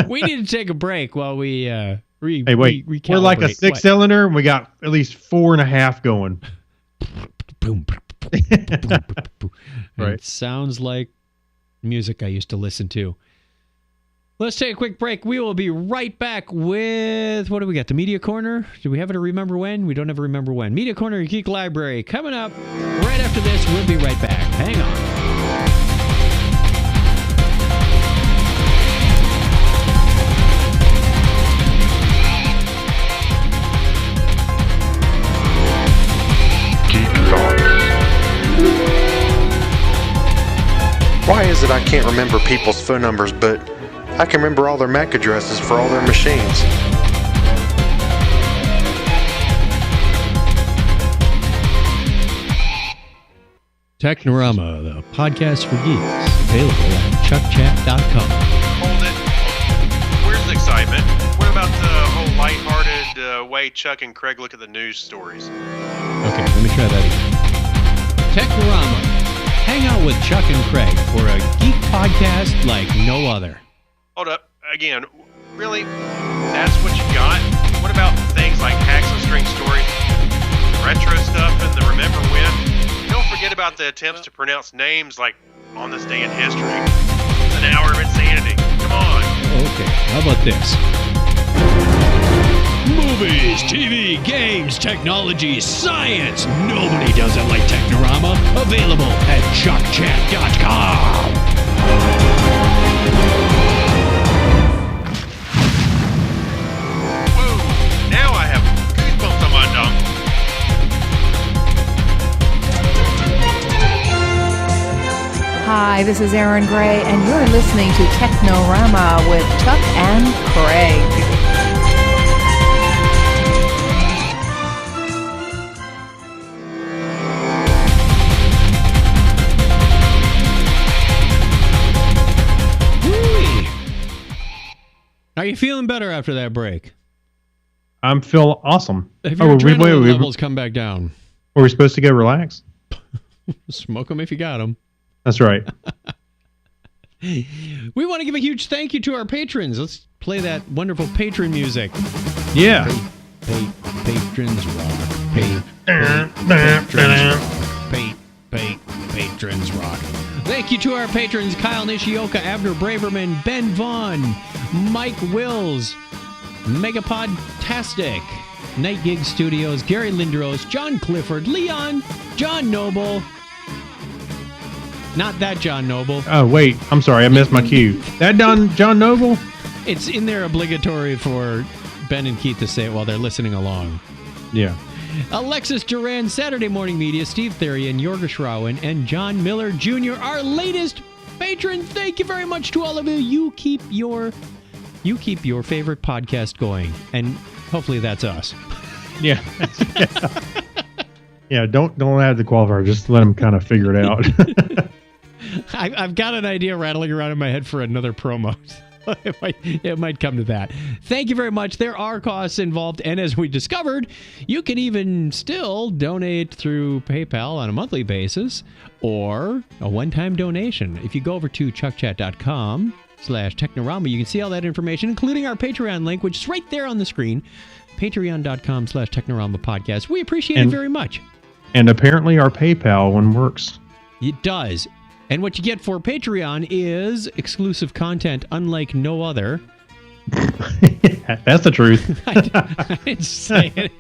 We need to take a break while we recalibrate. Hey, wait. We're like a 6-cylinder, and we got at least 4.5 going. Boom. Right. It sounds like music I used to listen to. Let's take a quick break. We will be right back with, what do we got? The Media Corner? Do we have it to Remember When? We don't ever remember when. Media Corner, your Geek Library. Coming up right after this. We'll be right back. Hang on. Why is it I can't remember people's phone numbers, but I can remember all their MAC addresses for all their machines? Technorama, the podcast for geeks, available at chuckchat.com. Hold it. Where's the excitement? What about the whole lighthearted way Chuck and Craig look at the news stories? Okay, let me try that again. Technorama. Hang out with Chuck and Craig for a geek podcast like no other. Hold up. Again, really? That's what you got? What about things like Hacks and String Stories, retro stuff, and the Remember When? Don't forget about the attempts to pronounce names like on this day in history. It's an hour of insanity. Come on. Okay, how about this? Movies, TV, games, technology, science. Nobody does it like Technorama. Available at chuckchat.com. Whoa, now I have goosebumps on my tongue. Hi, this is Aaron Gray, and you're listening to Technorama with Chuck and Craig. Are you feeling better after that break? I feel awesome. Have your adrenaline levels come back down? Were we supposed to go relax? Smoke them if you got them. That's right. We want to give a huge thank you to our patrons. Let's play that wonderful patron music. Yeah. Patrons rock. Patrons rock. Thank you to our patrons: Kyle Nishioka, Abner Braverman, Ben Vaughn, Mike Wills, Megapodtastic, Night Gig Studios, Gary Lindros, John Clifford, Leon, John Noble. Not that John Noble. Oh, wait. I'm sorry. I missed my cue. That John Noble? It's in there obligatory for Ben and Keith to say it while they're listening along. Yeah. Alexis Duran, Saturday Morning Media, Steve Therian, Jorga Schrauen, and John Miller Jr., our latest patron. Thank you very much to all of you. You keep your favorite podcast going, and hopefully that's us. Yeah. Yeah, don't add the qualifier. Just let them kind of figure it out. I've got an idea rattling around in my head for another promo. It might come to that. Thank you very much. There are costs involved, and as we discovered, you can even still donate through PayPal on a monthly basis or a one-time donation. If you go over to chuckchat.com/Technorama, you can see all that information, including our Patreon link, which is right there on the screen. Patreon.com/Technorama podcast. We appreciate it very much. And apparently our PayPal one works. It does. And what you get for Patreon is exclusive content unlike no other. That's the truth. I didn't say it.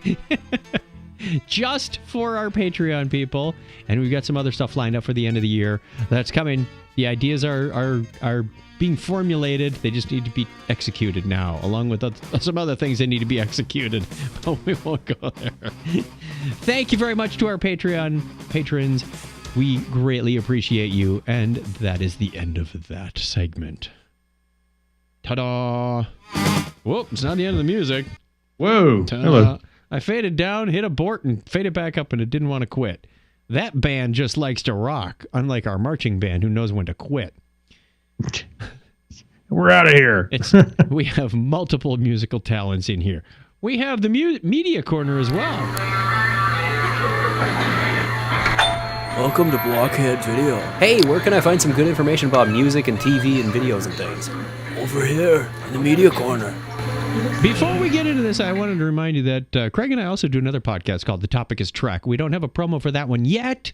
Just for our Patreon people. And we've got some other stuff lined up for the end of the year. That's coming. The ideas are being formulated. They just need to be executed now, along with some other things that need to be executed. But we won't go there. Thank you very much to our Patreon patrons. We greatly appreciate you, and that is the end of that segment. Ta-da! Whoop, it's not the end of the music. Whoa! Hello. I faded down, hit abort, and faded back up, and it didn't want to quit. That band just likes to rock, unlike our marching band, who knows when to quit. We're out of here. We have multiple musical talents in here. We have the media corner as well. Welcome to Blockhead Video. Hey, where can I find some good information about music and TV and videos and things? Over here, in the media corner. Before we get into this, I wanted to remind you that Craig and I also do another podcast called The Topic is Trek. We don't have a promo for that one yet.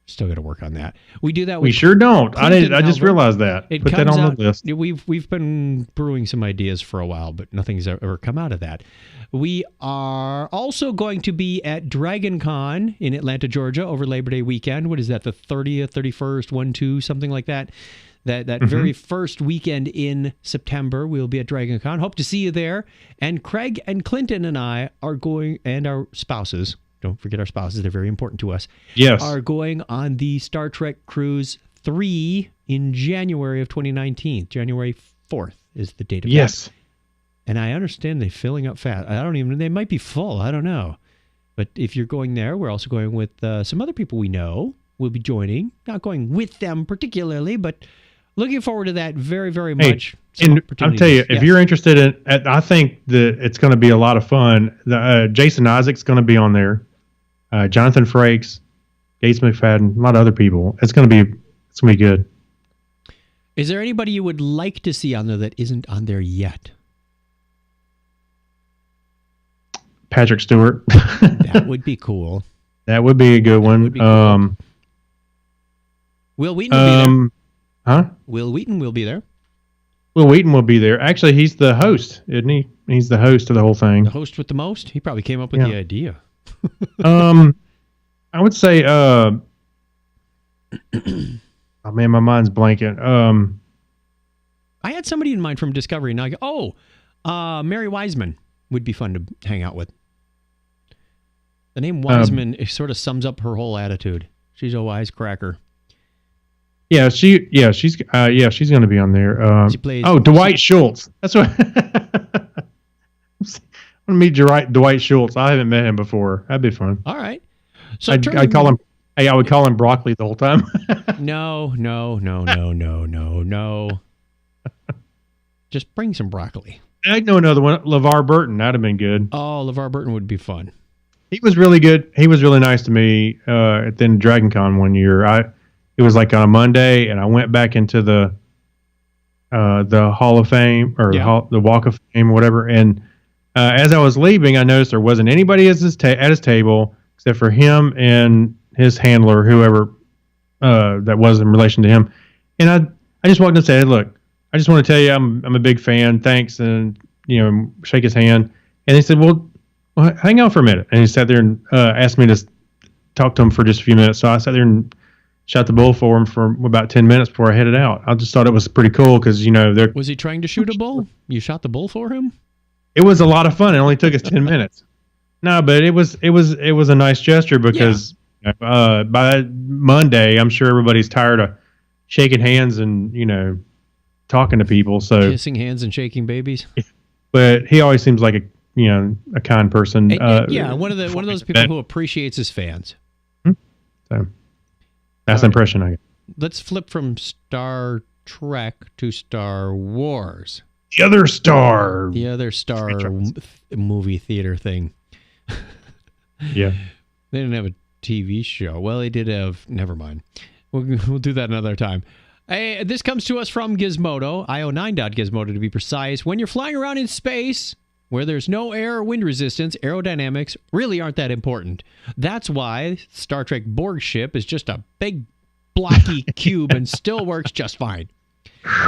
Still got to work on that. We do that. We sure don't. I just realized that. Put that on the list. We've been brewing some ideas for a while, but nothing's ever come out of that. We are also going to be at Dragon Con in Atlanta, Georgia over Labor Day weekend. What is that? The 30th, 31st, 1, 2, something like that. That very first weekend in September, we'll be at Dragon Con. Hope to see you there. And Craig and Clinton and I are going, and our spouses. Don't forget our spouses. They're very important to us. Yes. Are going on the Star Trek Cruise 3 in January of 2019. January 4th is the date of that. And I understand they're filling up fast. They might be full. I don't know. But if you're going there, we're also going with some other people we know. We'll be joining. Not going with them particularly, but looking forward to that very, very much. And I'll tell you, if you're interested in, I think that it's going to be a lot of fun. Jason Isaac's going to be on there. Jonathan Frakes, Gates McFadden, a lot of other people. It's going to be good. Is there anybody you would like to see on there that isn't on there yet? Patrick Stewart. That would be cool. That would be a good one. Cool. Will Wheaton will be there. Huh? Will Wheaton will be there. Will Wheaton will be there. Actually, he's the host, isn't he? He's the host of the whole thing. The host with the most? He probably came up with the idea. I would say, oh man, my mind's blanking. I had somebody in mind from Discovery. Now, Mary Wiseman would be fun to hang out with. The name Wiseman sort of sums up her whole attitude. She's a wisecracker. Yeah, she's going to be on there. Dwight Schultz. That's what. I'm going to meet Dwight Schultz. I haven't met him before. That'd be fun. All right. So I'd call him. Hey, I would call him Broccoli the whole time. No. Just bring some broccoli. I know another one, LeVar Burton. That'd have been good. Oh, LeVar Burton would be fun. He was really good. He was really nice to me at the Dragon Con one year. It was like on a Monday, and I went back into the Hall of Fame or the Walk of Fame or whatever. And as I was leaving, I noticed there wasn't anybody at his table except for him and his handler, whoever that was in relation to him. And I just walked in and said, "Look, I just want to tell you I'm a big fan. Thanks," and shake his hand. And he said, "Well, hang on for a minute." And he sat there and asked me to talk to him for just a few minutes. So I sat there and shot the bull for him for about 10 minutes before I headed out. I just thought it was pretty cool because Was he trying to shoot a bull? You shot the bull for him? It was a lot of fun. It only took us 10 minutes. No, but it was a nice gesture because by Monday, I'm sure everybody's tired of shaking hands and talking to people. So kissing hands and shaking babies. But he always seems like a kind person. One of those people who appreciates his fans. So that's the impression I get. Let's flip from Star Trek to Star Wars. The other Star movie theater thing. Yeah. They didn't have a TV show. Well, they did have. Never mind. We'll do that another time. Hey, this comes to us from Gizmodo, io9.gizmodo to be precise. When you're flying around in space, where there's no air or wind resistance, aerodynamics really aren't that important. That's why Star Trek Borg ship is just a big blocky cube and still works just fine.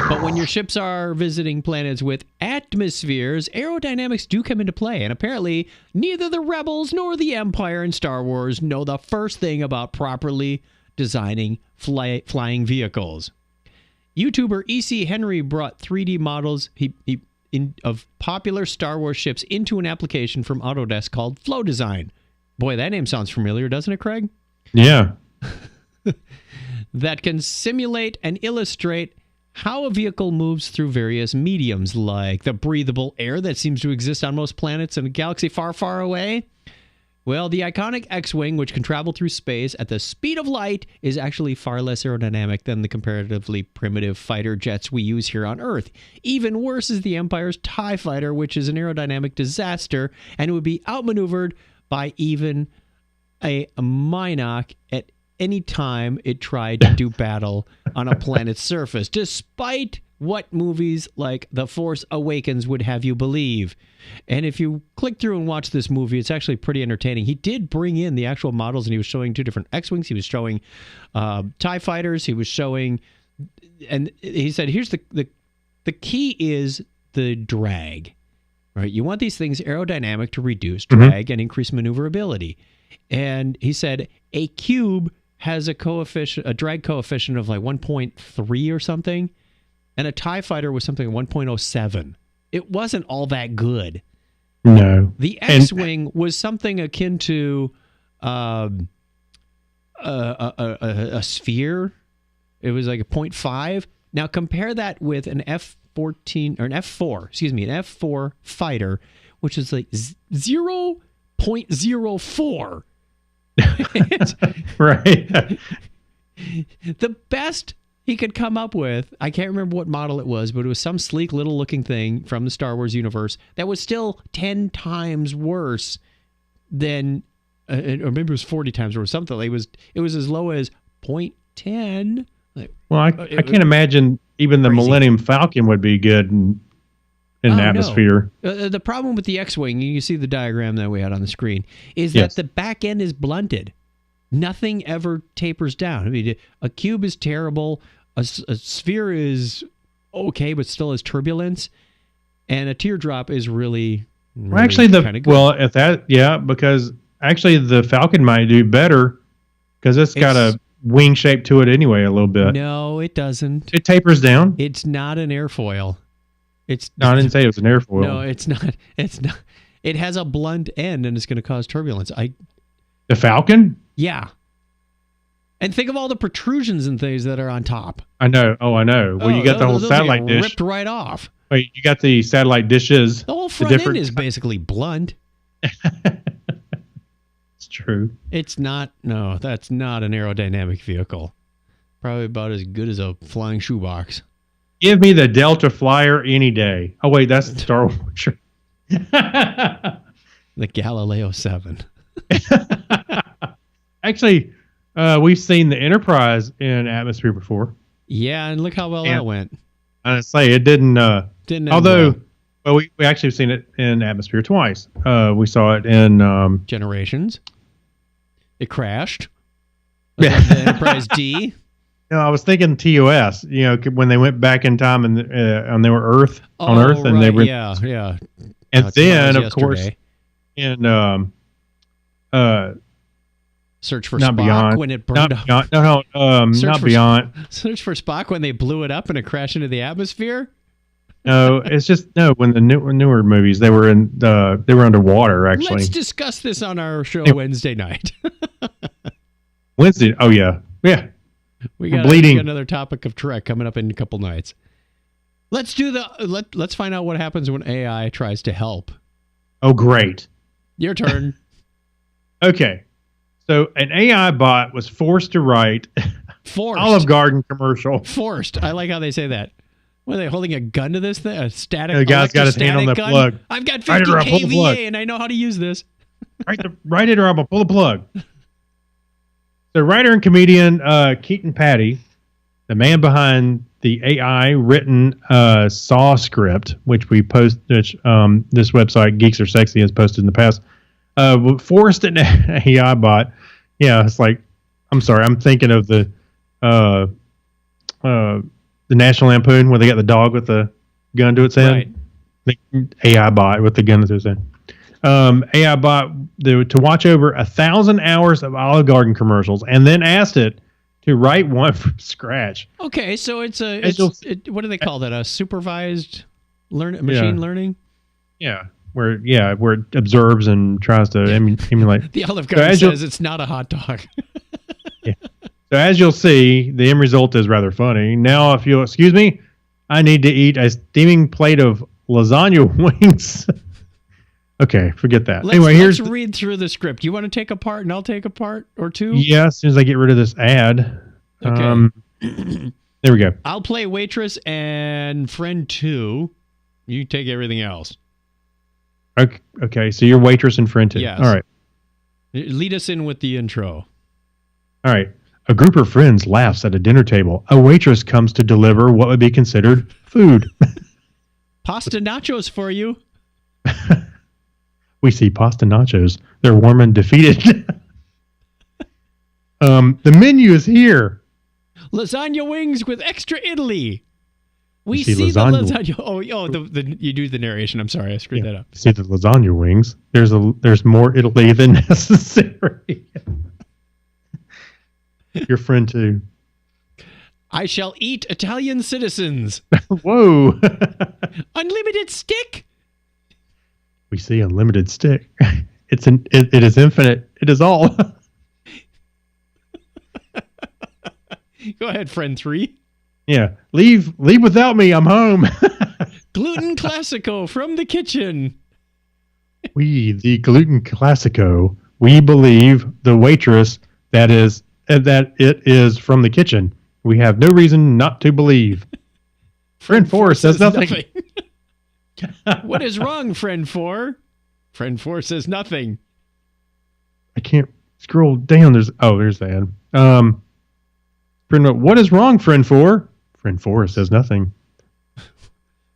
But when your ships are visiting planets with atmospheres, aerodynamics do come into play. And apparently, neither the Rebels nor the Empire in Star Wars know the first thing about properly designing flying vehicles. YouTuber E.C. Henry brought 3D models of popular Star Wars ships into an application from Autodesk called Flow Design. Boy, that name sounds familiar, doesn't it, Craig? Yeah. That can simulate and illustrate how a vehicle moves through various mediums, like the breathable air that seems to exist on most planets in a galaxy far, far away. Well, the iconic X-Wing, which can travel through space at the speed of light, is actually far less aerodynamic than the comparatively primitive fighter jets we use here on Earth. Even worse is the Empire's TIE Fighter, which is an aerodynamic disaster and would be outmaneuvered by even a Minoc at any time it tried to do battle on a planet's surface, despite what movies like The Force Awakens would have you believe. And if you click through and watch this movie, it's actually pretty entertaining. He did bring in the actual models, and he was showing 2 different X-Wings. He was showing TIE Fighters. He was showing... And he said, here's the key is the drag. Right? You want these things aerodynamic to reduce drag and increase maneuverability. And he said, a cube has a drag coefficient of like 1.3 or something, and a TIE Fighter was something like 1.07. It wasn't all that good. No. The X-Wing was something akin to a sphere. It was like a 0.5. Now compare that with an F-14 or an F-4 fighter, which is like 0.04. Right. The best he could come up with, I can't remember what model it was, but it was some sleek little looking thing from the Star Wars universe that was still 10 times worse than, or maybe it was 40 times worse, something. It was as low as 0.10. Well, I can't imagine even the Millennium Falcon would be good in the atmosphere. No. The problem with the X-Wing, you see the diagram that we had on the screen, is that the back end is blunted. Nothing ever tapers down. I mean, a cube is terrible. A sphere is okay, but still has turbulence. And a teardrop is really kind of good. Because actually the Falcon might do better because it's got a wing shape to it anyway a little bit. No, it doesn't. It tapers down. It's not an airfoil. I didn't say it was an airfoil. No, it's not. It's not. It has a blunt end, and it's going to cause turbulence. The Falcon? Yeah. And think of all the protrusions and things that are on top. I know. Oh, I know. Well, you got the whole satellite dish ripped right off. Wait, you got the satellite dishes. The whole front end is basically blunt. It's true. It's not. No, that's not an aerodynamic vehicle. Probably about as good as a flying shoebox. Give me the Delta Flyer any day. Oh, wait, that's Star Wars. The Galileo 7. Actually, we've seen the Enterprise in atmosphere before. Yeah, and look how well that went. I say it didn't. Didn't. Although, well, we actually have seen it in atmosphere twice. We saw it in Generations. It crashed. The Enterprise D. No, I was thinking TOS. You know, when they went back in time and they were Earth on Earth, and they were yeah. And then, of course, in Search for not Spock beyond, when it burned up. Not Beyond. Search for Spock when they blew it up and it crashed into the atmosphere. No, it's just when the newer movies they were underwater. Actually, let's discuss this on our show Wednesday night. Wednesday. Oh yeah. We got another topic of Trek coming up in a couple nights. Let's do let's find out what happens when AI tries to help. Oh, great. Your turn. Okay. So an AI bot was forced to write Olive Garden commercial. Forced. I like how they say that. What, are they holding a gun to this thing? A static The guy's got his hand on the gun? plug. I've got 50 kVA and I know how to use this. Write it or I'm going to pull the plug. So writer and comedian Keaton Patty, the man behind the AI written Saw script, which we post, this website Geeks Are Sexy has posted in the past, forced an AI bot. Yeah, it's like, I'm sorry, I'm thinking of the National Lampoon where they got the dog with the gun to its head. Right. The AI bot with the gun to its head. AI bot to watch over 1,000 hours of Olive Garden commercials and then asked it to write one from scratch. Okay, so it's what do they call that? A supervised machine learning? Yeah, where it observes and tries to emulate. The Olive Garden says it's not a hot dog. Yeah. So as you'll see, the end result is rather funny. Now, if you'll excuse me, I need to eat a steaming plate of lasagna wings. Okay, forget that. Let's read through the script. You want to take a part and I'll take a part or two? Yeah, as soon as I get rid of this ad. Okay. There we go. I'll play waitress and friend 2. You take everything else. Okay, so you're waitress and friend 2. Yes. All right. Lead us in with the intro. All right. A group of friends laughs at a dinner table. A waitress comes to deliver what would be considered food. Pasta nachos for you. We see pasta nachos. They're warm and defeated. The menu is here. Lasagna wings with extra Italy. We see see lasagna. the lasagna. You do the narration. I'm sorry, I screwed that up. See the lasagna wings. There's more Italy than necessary. Your friend too. I shall eat Italian citizens. Whoa. Unlimited stick. We see unlimited stick. It is infinite. It is all. Go ahead, friend 3. Yeah. Leave without me. I'm home. Gluten Classico from the kitchen. We, the Gluten Classico, we believe the waitress that it is from the kitchen. We have no reason not to believe. Friend 4 says nothing. What is wrong, friend 4? Friend 4 says nothing. I can't scroll down. There's the ad. Friend, what is wrong, friend 4? Friend 4 says nothing.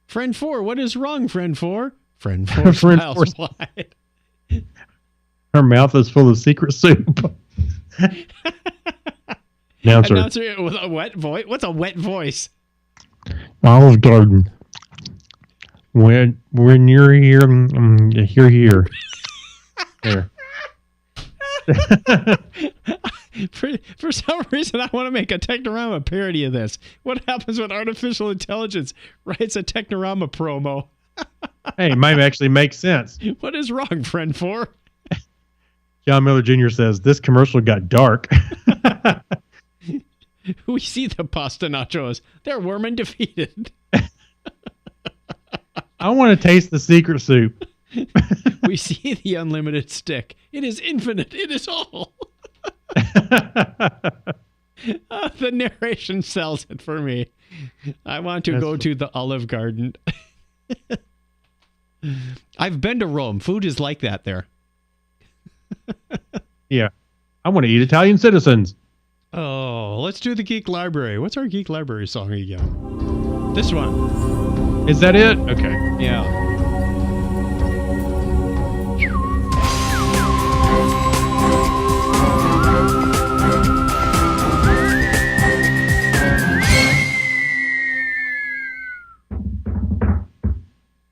Friend 4, what is wrong, friend 4? Friend 4 smiles wide. Her mouth is full of secret soup. Announcer with a wet voice. What's a wet voice? Olive Garden. When you're here, you're here. There. For some reason, I want to make a Technorama parody of this. What happens when artificial intelligence writes a Technorama promo? Hey, it might actually make sense. What is wrong, friend 4? John Miller Jr. says, this commercial got dark. We see the pasta nachos. They're warm and defeated. I want to taste the secret soup. We see the unlimited stick. It is infinite. It is all. The narration sells it for me. I want to go to the Olive Garden. I've been to Rome. Food is like that there. Yeah. I want to eat Italian citizens. Oh, let's do the Geek Library. What's our Geek Library song again? This one. Is that it? Okay. Yeah.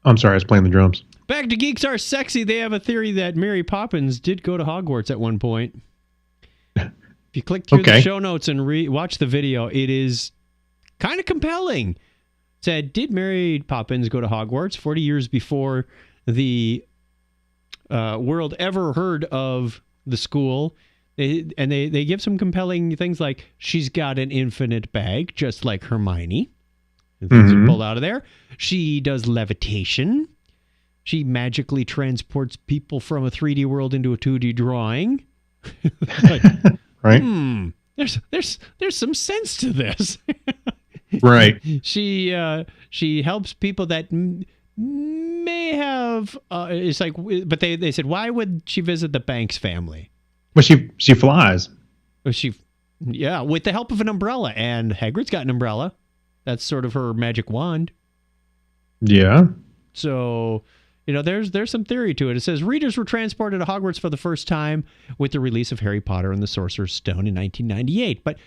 I'm sorry, I was playing the drums. Back to Geeks Are Sexy. They have a theory that Mary Poppins did go to Hogwarts at one point. If you click through the show notes and watch the video, it is kind of compelling. Said, did Mary Poppins go to Hogwarts 40 years before the world ever heard of the school? They give some compelling things like she's got an infinite bag, just like Hermione. Things are pulled out of there. She does levitation. She magically transports people from a 3D world into a 2D drawing. Like, right? There's some sense to this. Right. She helps people that may have. It's like, but they said, why would she visit the Banks family? Well, she flies. With the help of an umbrella, and Hagrid's got an umbrella. That's sort of her magic wand. Yeah. So, there's some theory to it. It says readers were transported to Hogwarts for the first time with the release of Harry Potter and the Sorcerer's Stone in 1998. But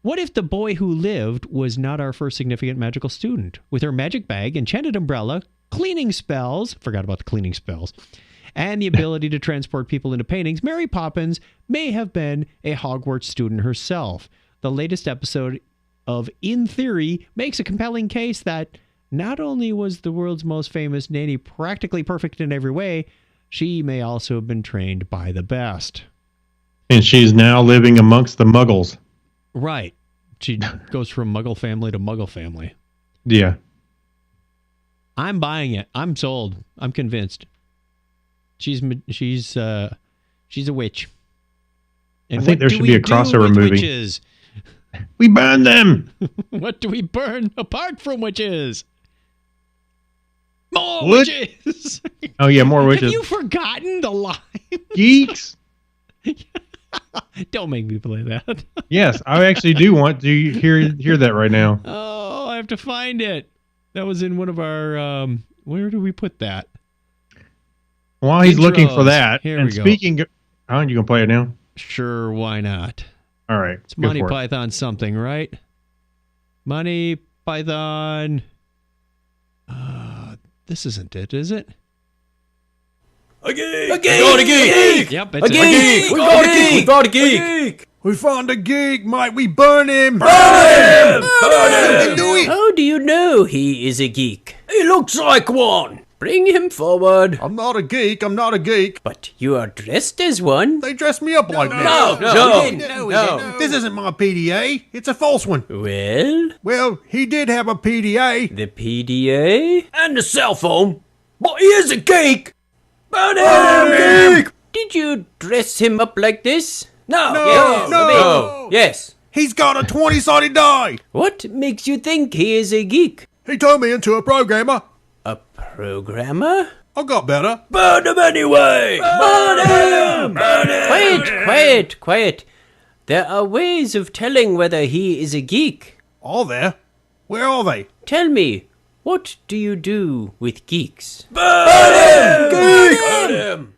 what if the boy who lived was not our first significant magical student? With her magic bag, enchanted umbrella, cleaning spells, forgot about the cleaning spells, and the ability to transport people into paintings, Mary Poppins may have been a Hogwarts student herself. The latest episode of In Theory makes a compelling case that not only was the world's most famous nanny practically perfect in every way, she may also have been trained by the best. And she's now living amongst the muggles. Right. She goes from muggle family to muggle family. Yeah. I'm buying it. I'm sold. I'm convinced. She's a witch. And I think there should be a crossover movie. Witches? We burn them. What do we burn apart from witches? More witches. Oh yeah, more witches. Have you forgotten the line? Geeks. Don't make me play that. Yes, I actually do want to hear that right now. Oh, I have to find it. That was in one of our. Where do we put that? While he's looking for that, Here and we go. speaking, you can play it now. Sure, why not? All right, it's Monty Python something, right? Monty Python. This isn't it, is it? A geek! A geek! We got a geek! Yep, it's a geek! We got a geek! We got a geek! We found a geek, mate. We burn him! Burn him! Burn him! Do it! How do you know he is a geek? He looks like one! Bring him forward. I'm not a geek. I'm not a geek. But you are dressed as one. They dress me up like this. No. This isn't my PDA. It's a false one. Well, he did have a PDA. The PDA? And a cell phone. But he is a geek! Burn him! Geek! Did you dress him up like this? No. Yes. He's got a 20-sided die. What makes you think he is a geek? He turned me into a programmer. A programmer? I got better. Burn him anyway! Burn him! Burn him! Quiet. There are ways of telling whether he is a geek. Are there? Where are they? Tell me, what do you do with geeks? Burn him! Geek! Burn him!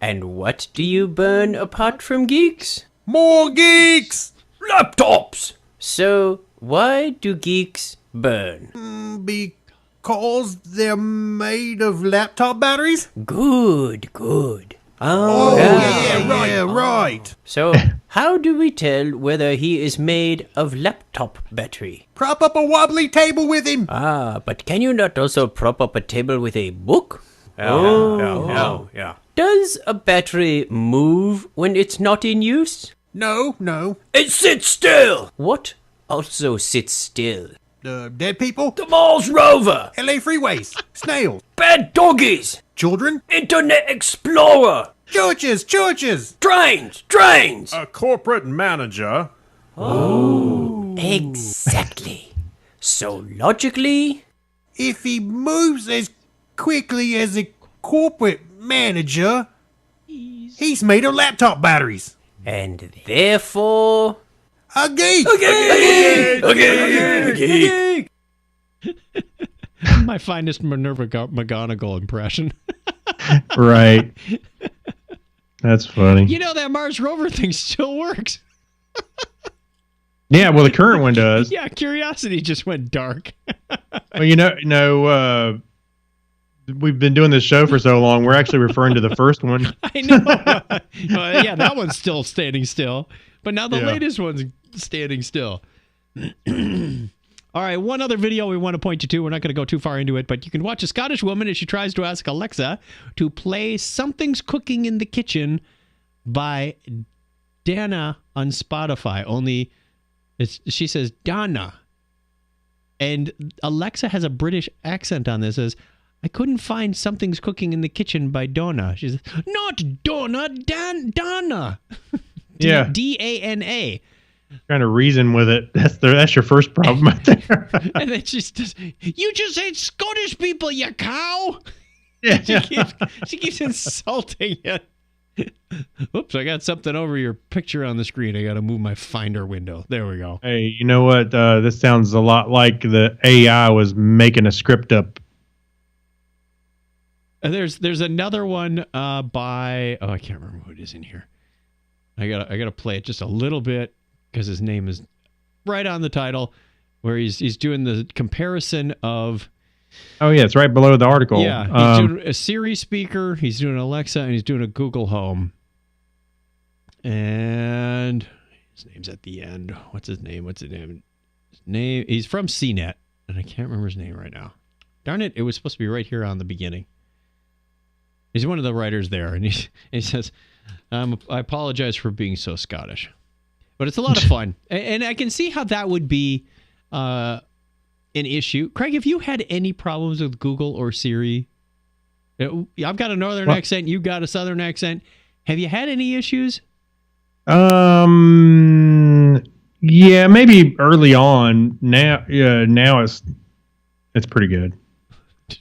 And what do you burn apart from geeks? More geeks! Laptops! So, why do geeks burn? Because they're made of laptop batteries? Good. Right. So, how do we tell whether he is made of laptop battery? Prop up a wobbly table with him. But can you not also prop up a table with a book? Yeah. Does a battery move when it's not in use? No. It sits still! What also sits still? Dead people? The Mars rover! LA freeways. Snails. Bad doggies! Children? Internet Explorer! Churches. Trains! A corporate manager Oh, exactly. So logically, If he moves as quickly as a corporate manager, he's made of laptop batteries. and therefore, A geek! a geek. My finest Minerva McGonagall impression. Right. That's funny. You know, that Mars rover thing still works. Yeah, well, the current one does. Yeah, Curiosity just went dark. Well, we've been doing this show for so long, we're actually referring to the first one. I know. Yeah, that one's still standing still. But now the Yeah. latest one's standing still. All right, one other video we want to point you to. We're not going to go too far into it, but you can watch a Scottish woman as she tries to ask Alexa to play Something's Cooking in the Kitchen by Dana on Spotify. Only she says Dana. And Alexa has a British accent on this. Says, I couldn't find Something's Cooking in the Kitchen by Donna. She says, not Donna, Donna. Yeah. Dana. Trying to reason with it. That's your first problem right there. And then she says, you just ain't Scottish people, you cow. Yeah. She keeps insulting you. Oops, I got something over your picture on the screen. I got to move my Finder window. There we go. Hey, you know what? This sounds a lot like the AI was making a script up. There's another one by I can't remember who it is in here. I gotta play it just a little bit because his name is right on the title, where he's doing the comparison of. Oh yeah, it's right below the article. Yeah, he's doing a Siri speaker, he's doing Alexa, and he's doing a Google Home. And his name's at the end. What's his name? His name. He's from CNET, and I can't remember his name right now. Darn it! It was supposed to be right here on the beginning. He's one of the writers there, and he says, I apologize for being so Scottish. But it's a lot of fun. And I can see how that would be an issue. Craig, have you had any problems with Google or Siri? I've got a northern accent. You've got a southern accent. Have you had any issues? Yeah, maybe early on. Now it's pretty good.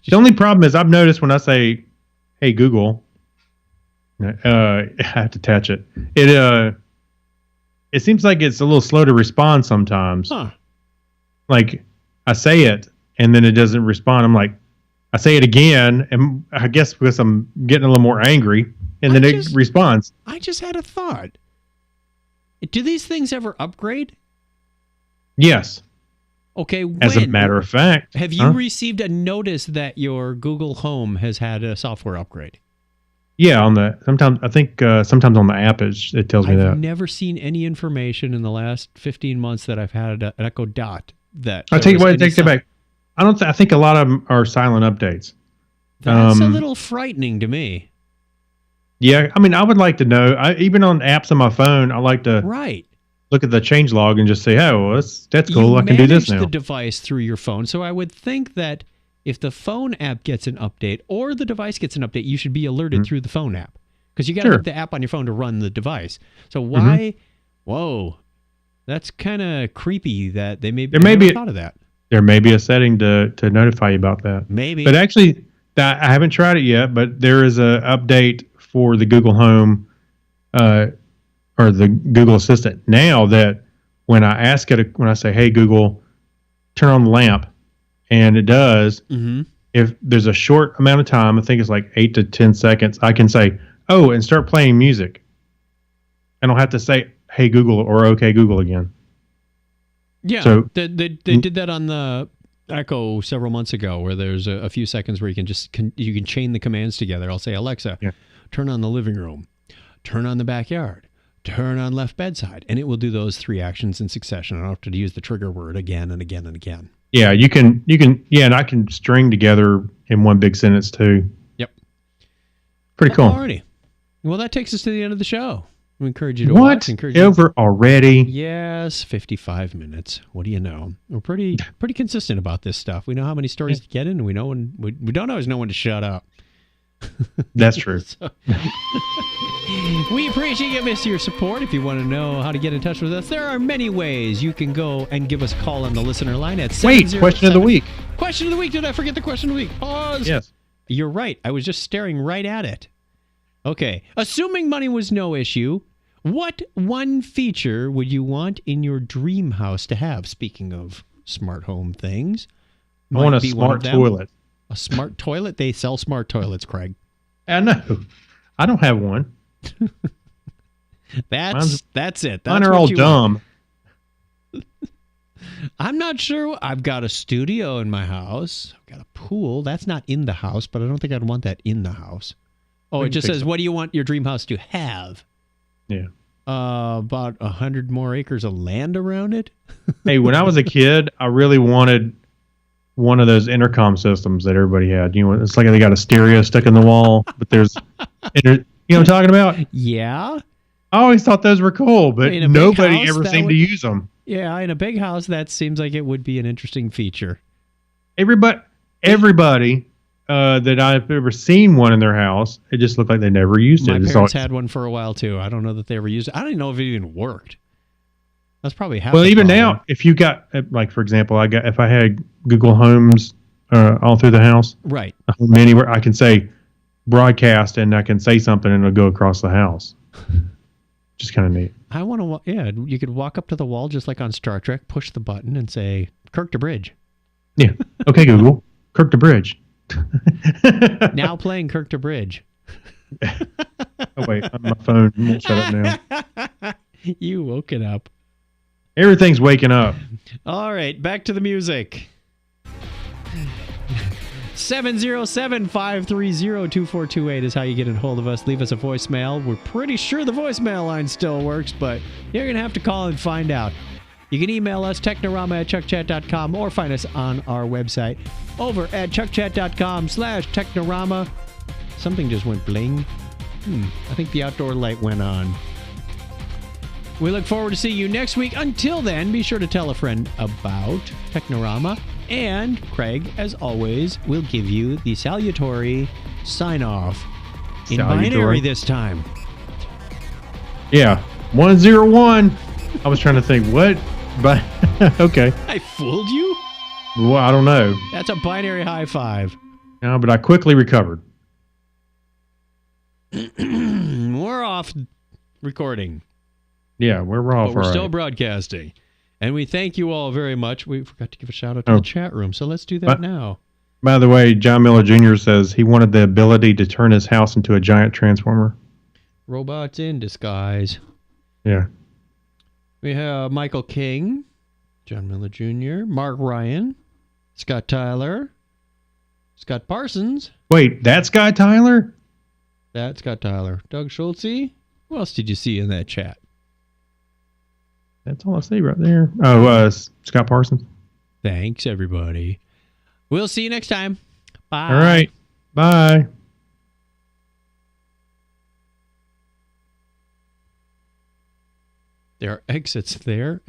The only problem is I've noticed when I say, "Hey Google," I have to touch it. It seems like it's a little slow to respond sometimes. Huh. Like I say it and then it doesn't respond. I'm like, I say it again, and I guess because I'm getting a little more angry, and then it responds. I just had a thought. Do these things ever upgrade? Yes. Okay. As a matter of fact. Have you received a notice that your Google Home has had a software upgrade? Yeah, sometimes on the app it tells me that. I've never seen any information in the last 15 months that I've had an Echo Dot that. I'll take it back. I think a lot of them are silent updates. That's a little frightening to me. Yeah, I mean, I would like to know. Even on apps on my phone, I like to look at the change log and just say, "Oh, well, that's cool. I can do this now." You manage the device through your phone, so I would think that if the phone app gets an update or the device gets an update, you should be alerted through the phone app because you got to have the app on your phone to run the device. So why? Whoa, that's kind of creepy that they may have thought of that. There may be a setting to notify you about that. Maybe, but actually, I haven't tried it yet. But there is a update for the Google Home or the Google Assistant now that when I ask it, when I say, "Hey Google, turn on the lamp," and it does. Mm-hmm. If there's a short amount of time, I think it's like 8 to 10 seconds, I can say, "Oh," and start playing music. I don't have to say, "Hey Google" or "Okay Google" again. Yeah, so they did that on the Echo several months ago, where there's a few seconds where you can you can chain the commands together. I'll say, "Alexa, turn on the living room, turn on the backyard, turn on left bedside," and it will do those 3 actions in succession. I don't have to use the trigger word again and again and again. Yeah, you can, and I can string together in one big sentence too. Yep. Pretty cool. Alrighty. Well, that takes us to the end of the show. We encourage you to watch. Over already? Yes, 55 minutes. What do you know? We're pretty consistent about this stuff. We know how many stories to get in, and we don't always know when to shut up. That's true. We appreciate your support. If you want to know how to get in touch with us, there are many ways you can go and give us a call on the listener line at 707. Wait, question of the week. Question of the week. Did I forget the question of the week? Pause. Yes. You're right. I was just staring right at it. Okay. Assuming money was no issue, what one feature would you want in your dream house to have? Speaking of smart home things. I want a smart toilet. A smart toilet? They sell smart toilets, Craig. I know. I don't have one. That's it. That's mine are all dumb. I'm not sure. I've got a studio in my house. I've got a pool. That's not in the house, but I don't think I'd want that in the house. Oh, it just says, what do you want your dream house to have? Yeah. About 100 more acres of land around it. Hey, when I was a kid, I really wanted one of those intercom systems that everybody had. You know, it's like they got a stereo stuck in the wall, but there's, you know what I'm talking about? Yeah. I always thought those were cool, but nobody ever seemed to use them. Yeah, in a big house, that seems like it would be an interesting feature. Everybody that I've ever seen one in their house, it just looked like they never used it. My parents had one for a while, too. I don't know that they ever used it. I don't even know if it even worked. That's probably half the even problem. now, if you got, like, for example, if I had Google Homes all through the house, right, anywhere, I can say broadcast and I can say something and it'll go across the house. Just kind of neat. I want to, you could walk up to the wall just like on Star Trek, push the button and say, Kirk to Bridge. Yeah. Okay, Google. Kirk to Bridge. Now playing Kirk to Bridge. Oh, wait. My phone won't shut up now. You woke it up. Everything's waking up. All right, back to the music. 707-530-2428 is how you get a hold of us. Leave us a voicemail. We're pretty sure the voicemail line still works, but you're going to have to call and find out. You can email us, technorama@chuckchat.com, or find us on our website over at chuckchat.com/technorama. Something just went bling. I think the outdoor light went on. We look forward to seeing you next week. Until then, be sure to tell a friend about Technorama. And Craig, as always, will give you the salutatory sign-off in binary this time. Yeah, 101. I was trying to think, what? But okay. I fooled you? Well, I don't know. That's a binary high five. No, but I quickly recovered. We're off recording. Yeah, we're off. But we're still broadcasting. And we thank you all very much. We forgot to give a shout out to the chat room, so let's do that now. By the way, John Miller Jr. says he wanted the ability to turn his house into a giant transformer. Robots in disguise. Yeah. We have Michael King, John Miller Jr., Mark Ryan, Scott Tyler, Scott Parsons. Wait, that's Scott Tyler? That's Scott Tyler. Doug Schultze. Who else did you see in that chat? That's all I see right there. Oh, Scott Parsons. Thanks, everybody. We'll see you next time. Bye. All right. Bye. There are exits there.